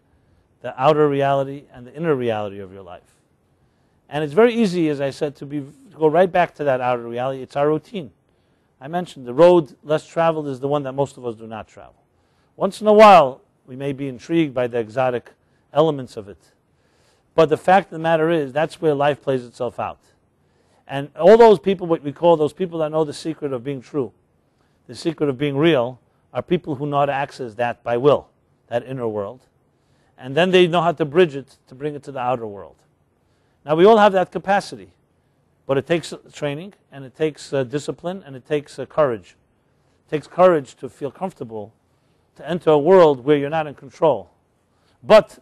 the outer reality and the inner reality of your life. And it's very easy, as I said, to go right back to that outer reality. It's our routine. I mentioned the road less traveled is the one that most of us do not travel. Once in a while, we may be intrigued by the exotic elements of it. But the fact of the matter is, that's where life plays itself out. And all those people, what we call those people that know the secret of being true, the secret of being real, are people who know how to access that by will, that inner world. And then they know how to bridge it, to bring it to the outer world. Now we all have that capacity, but it takes training, and it takes discipline, and it takes courage. It takes courage to feel comfortable, to enter a world where you're not in control. But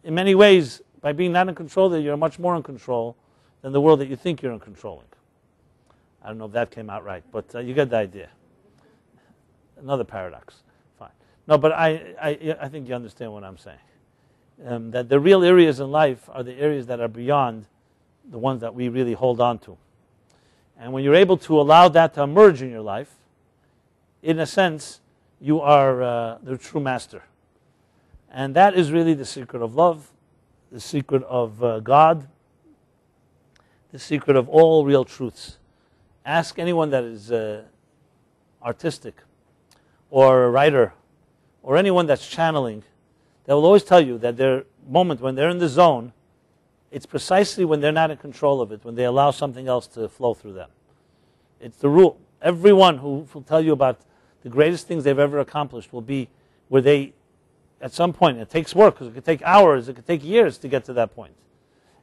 in many ways, by being not in control, you're much more in control than the world that you think you're in controlling. I don't know if that came out right, but you get the idea. Another paradox. Fine. No, but I think you understand what I'm saying. That the real areas in life are the areas that are beyond the ones that we really hold on to. And when you're able to allow that to emerge in your life, in a sense, you are the true master. And that is really the secret of love, the secret of God, the secret of all real truths. Ask anyone that is artistic or a writer or anyone that's channeling. They will always tell you that their moment when they're in the zone, it's precisely when they're not in control of it, when they allow something else to flow through them. It's the rule. Everyone who will tell you about the greatest things they've ever accomplished will be where they, at some point, it takes work, because it could take hours, it could take years to get to that point.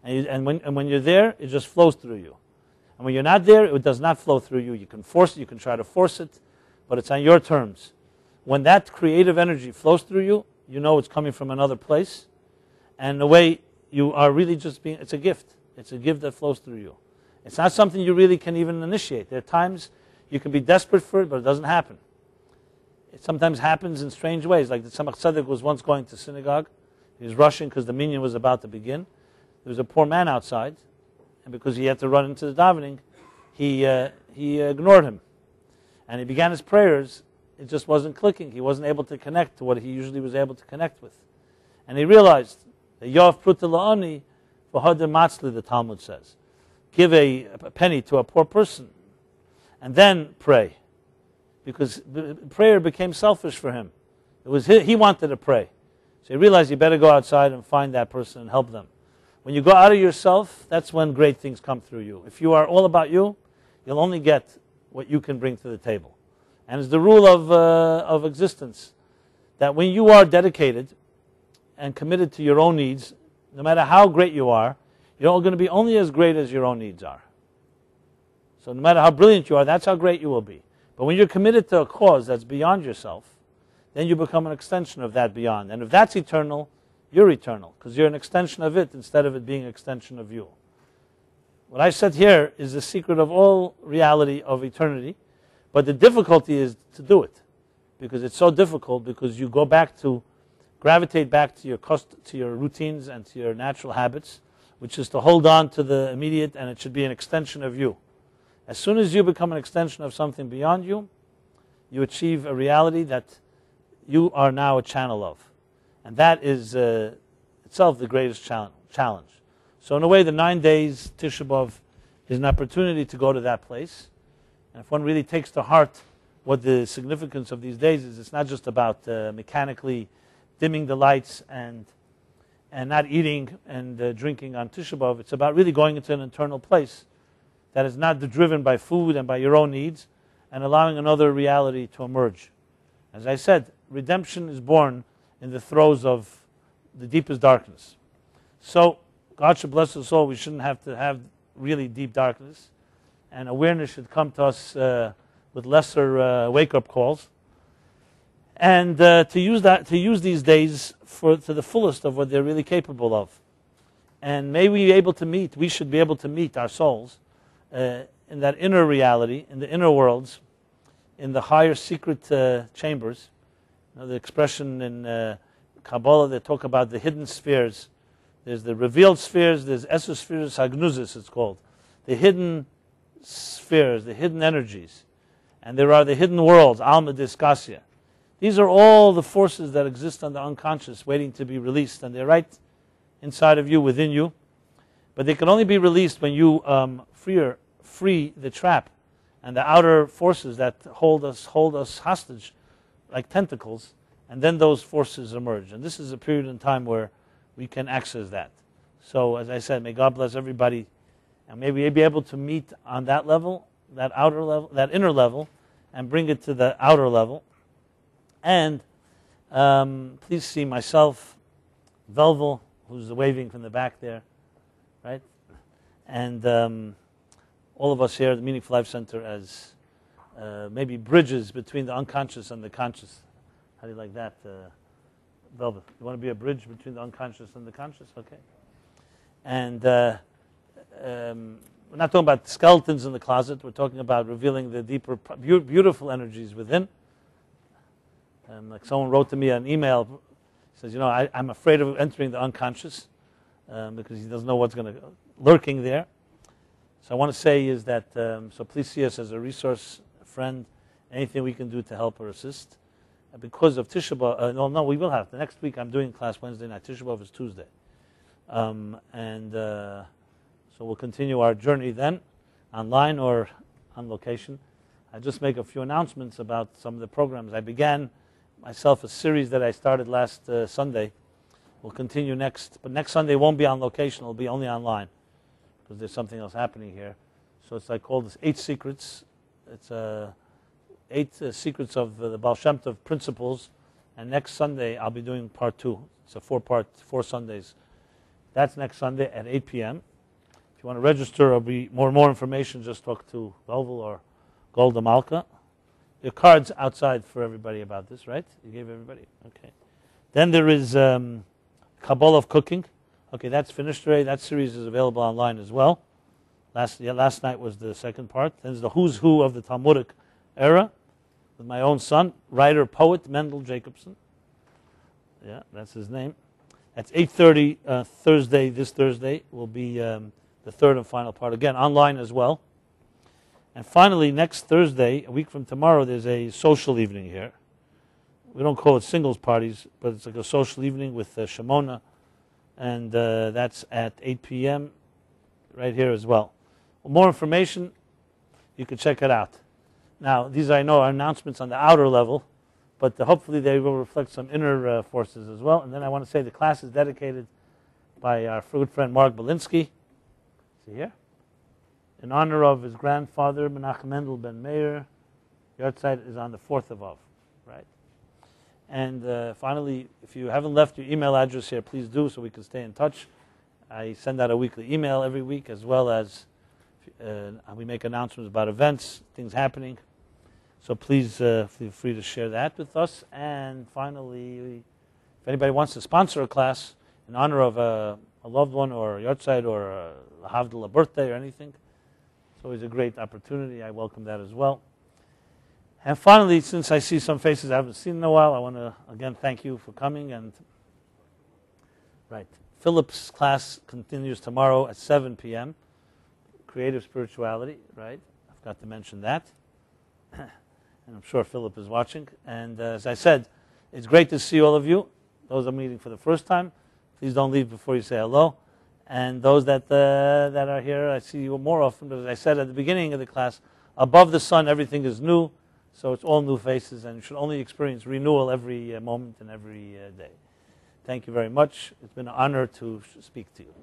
And when you're there, it just flows through you. And when you're not there, it does not flow through you. You can force it, you can try to force it, but it's on your terms. When that creative energy flows through you, you know it's coming from another place. And in a way, you are really just being, it's a gift. It's a gift that flows through you. It's not something you really can even initiate. There are times you can be desperate for it, but it doesn't happen. It sometimes happens in strange ways. Like the Tzemach Tzedek was once going to synagogue. He was rushing because the minyan was about to begin. There was a poor man outside, and because he had to run into the davening, he ignored him. And he began his prayers. It just wasn't clicking. He wasn't able to connect to what he usually was able to connect with. And he realized that Yov Pruta La'ani v'Hadar Matzli, the Talmud says. Give a penny to a poor person, and then pray. Because prayer became selfish for him. It was he wanted to pray. So he realized you better go outside and find that person and help them. When you go out of yourself, that's when great things come through you. If you are all about you, you'll only get what you can bring to the table. And it's the rule of existence, that when you are dedicated and committed to your own needs, no matter how great you are, you're going to be only as great as your own needs are. So no matter how brilliant you are, that's how great you will be. But when you're committed to a cause that's beyond yourself, then you become an extension of that beyond. And if that's eternal, you're eternal, because you're an extension of it instead of it being an extension of you. What I said here is the secret of all reality of eternity, but the difficulty is to do it, because it's so difficult, because you go back to, gravitate back to your routines and to your natural habits, which is to hold on to the immediate, and it should be an extension of you. As soon as you become an extension of something beyond you, you achieve a reality that you are now a channel of. And that is itself the greatest challenge. So in a way, the 9 days, Tisha B'Av, is an opportunity to go to that place. And if one really takes to heart what the significance of these days is, it's not just about mechanically dimming the lights and not eating and drinking on Tisha B'Av. It's about really going into an internal place that is not driven by food and by your own needs, and allowing another reality to emerge. As I said, redemption is born in the throes of the deepest darkness. So God should bless us all. We shouldn't have to have really deep darkness, and awareness should come to us with lesser wake-up calls, and to use these days to the fullest of what they're really capable of. And may we be able to meet, we should be able to meet our souls in that inner reality, in the inner worlds, in the higher secret chambers. You know, the expression in Kabbalah, they talk about the hidden spheres. There's the revealed spheres, there's Esospheres Hagnuzis, it's called. The hidden spheres, the hidden energies. And there are the hidden worlds, Alma Discasia. These are all the forces that exist on the unconscious, waiting to be released. And they're right inside of you, within you. But they can only be released when you free the trap and the outer forces that hold us hostage like tentacles, and then those forces emerge. And this is a period in time where we can access that. So as I said, may God bless everybody And maybe you'll be able to meet on that level, that outer level, that inner level, and bring it to the outer level. And please see myself, Velvel, who's waving from the back there, right? And all of us here at the Meaningful Life Center as maybe bridges between the unconscious and the conscious. How do you like that, Velvet? You want to be a bridge between the unconscious and the conscious? Okay. And we're not talking about skeletons in the closet. We're talking about revealing the deeper, beautiful energies within. Like someone wrote to me an email, says, you know, I'm afraid of entering the unconscious because he doesn't know what's going to lurking there. So I want to say is that, so please see us as a resource, a friend, anything we can do to help or assist. Because of Tisha B'Av, no, we will have. The next week I'm doing class Wednesday night. Tisha B'Av is Tuesday. So we'll continue our journey then, online or on location. I just make a few announcements about some of the programs. I began myself a series that I started last Sunday. We'll continue next, but next Sunday won't be on location. It'll be only online because there's something else happening here. So it's like called this 8 Secrets. It's 8 Secrets of the Baal Shem Tov principles. And next Sunday I'll be doing part 2. It's a 4 Sundays. That's next Sunday at 8 p.m. If you want to register or be more information, just talk to Velvel or Golda Malka. Your cards outside for everybody about this, right? You gave everybody? Okay. Then there is Kabbalah of Cooking. Okay, that's finished already. That series is available online as well. Last night was the second part. Then there's the Who's Who of the Talmudic era with my own son, writer, poet, Mendel Jacobson. Yeah, that's his name. That's 8:30 Thursday. This Thursday will be the third and final part. Again, online as well. And finally, next Thursday, a week from tomorrow, there's a social evening here. We don't call it singles parties, but it's like a social evening with Shimona. And that's at 8 p.m. right here as well. For more information, you can check it out. Now, these I know are announcements on the outer level, but hopefully they will reflect some inner forces as well. And then I want to say the class is dedicated by our good friend Mark Belinsky. See here? In honor of his grandfather, Menachem Mendel ben Meir. Your site is on the 4th of Av, right? And finally, if you haven't left your email address here, please do so we can stay in touch. I send out a weekly email every week, as well as we make announcements about events, things happening. So please feel free to share that with us. And finally, if anybody wants to sponsor a class in honor of a loved one or a yahrzeit or a havdalah, a birthday or anything, it's always a great opportunity. I welcome that as well. And finally, since I see some faces I haven't seen in a while, I want to again thank you for coming. And right, Philip's class continues tomorrow at 7 p.m. Creative spirituality, right? I forgot to mention that. And I'm sure Philip is watching. And as I said, it's great to see all of you. Those I'm meeting for the first time, please don't leave before you say hello. And those that are here, I see you more often. But as I said at the beginning of the class, above the sun, everything is new. So it's all new faces, and you should only experience renewal every moment and every day. Thank you very much. It's been an honor to speak to you.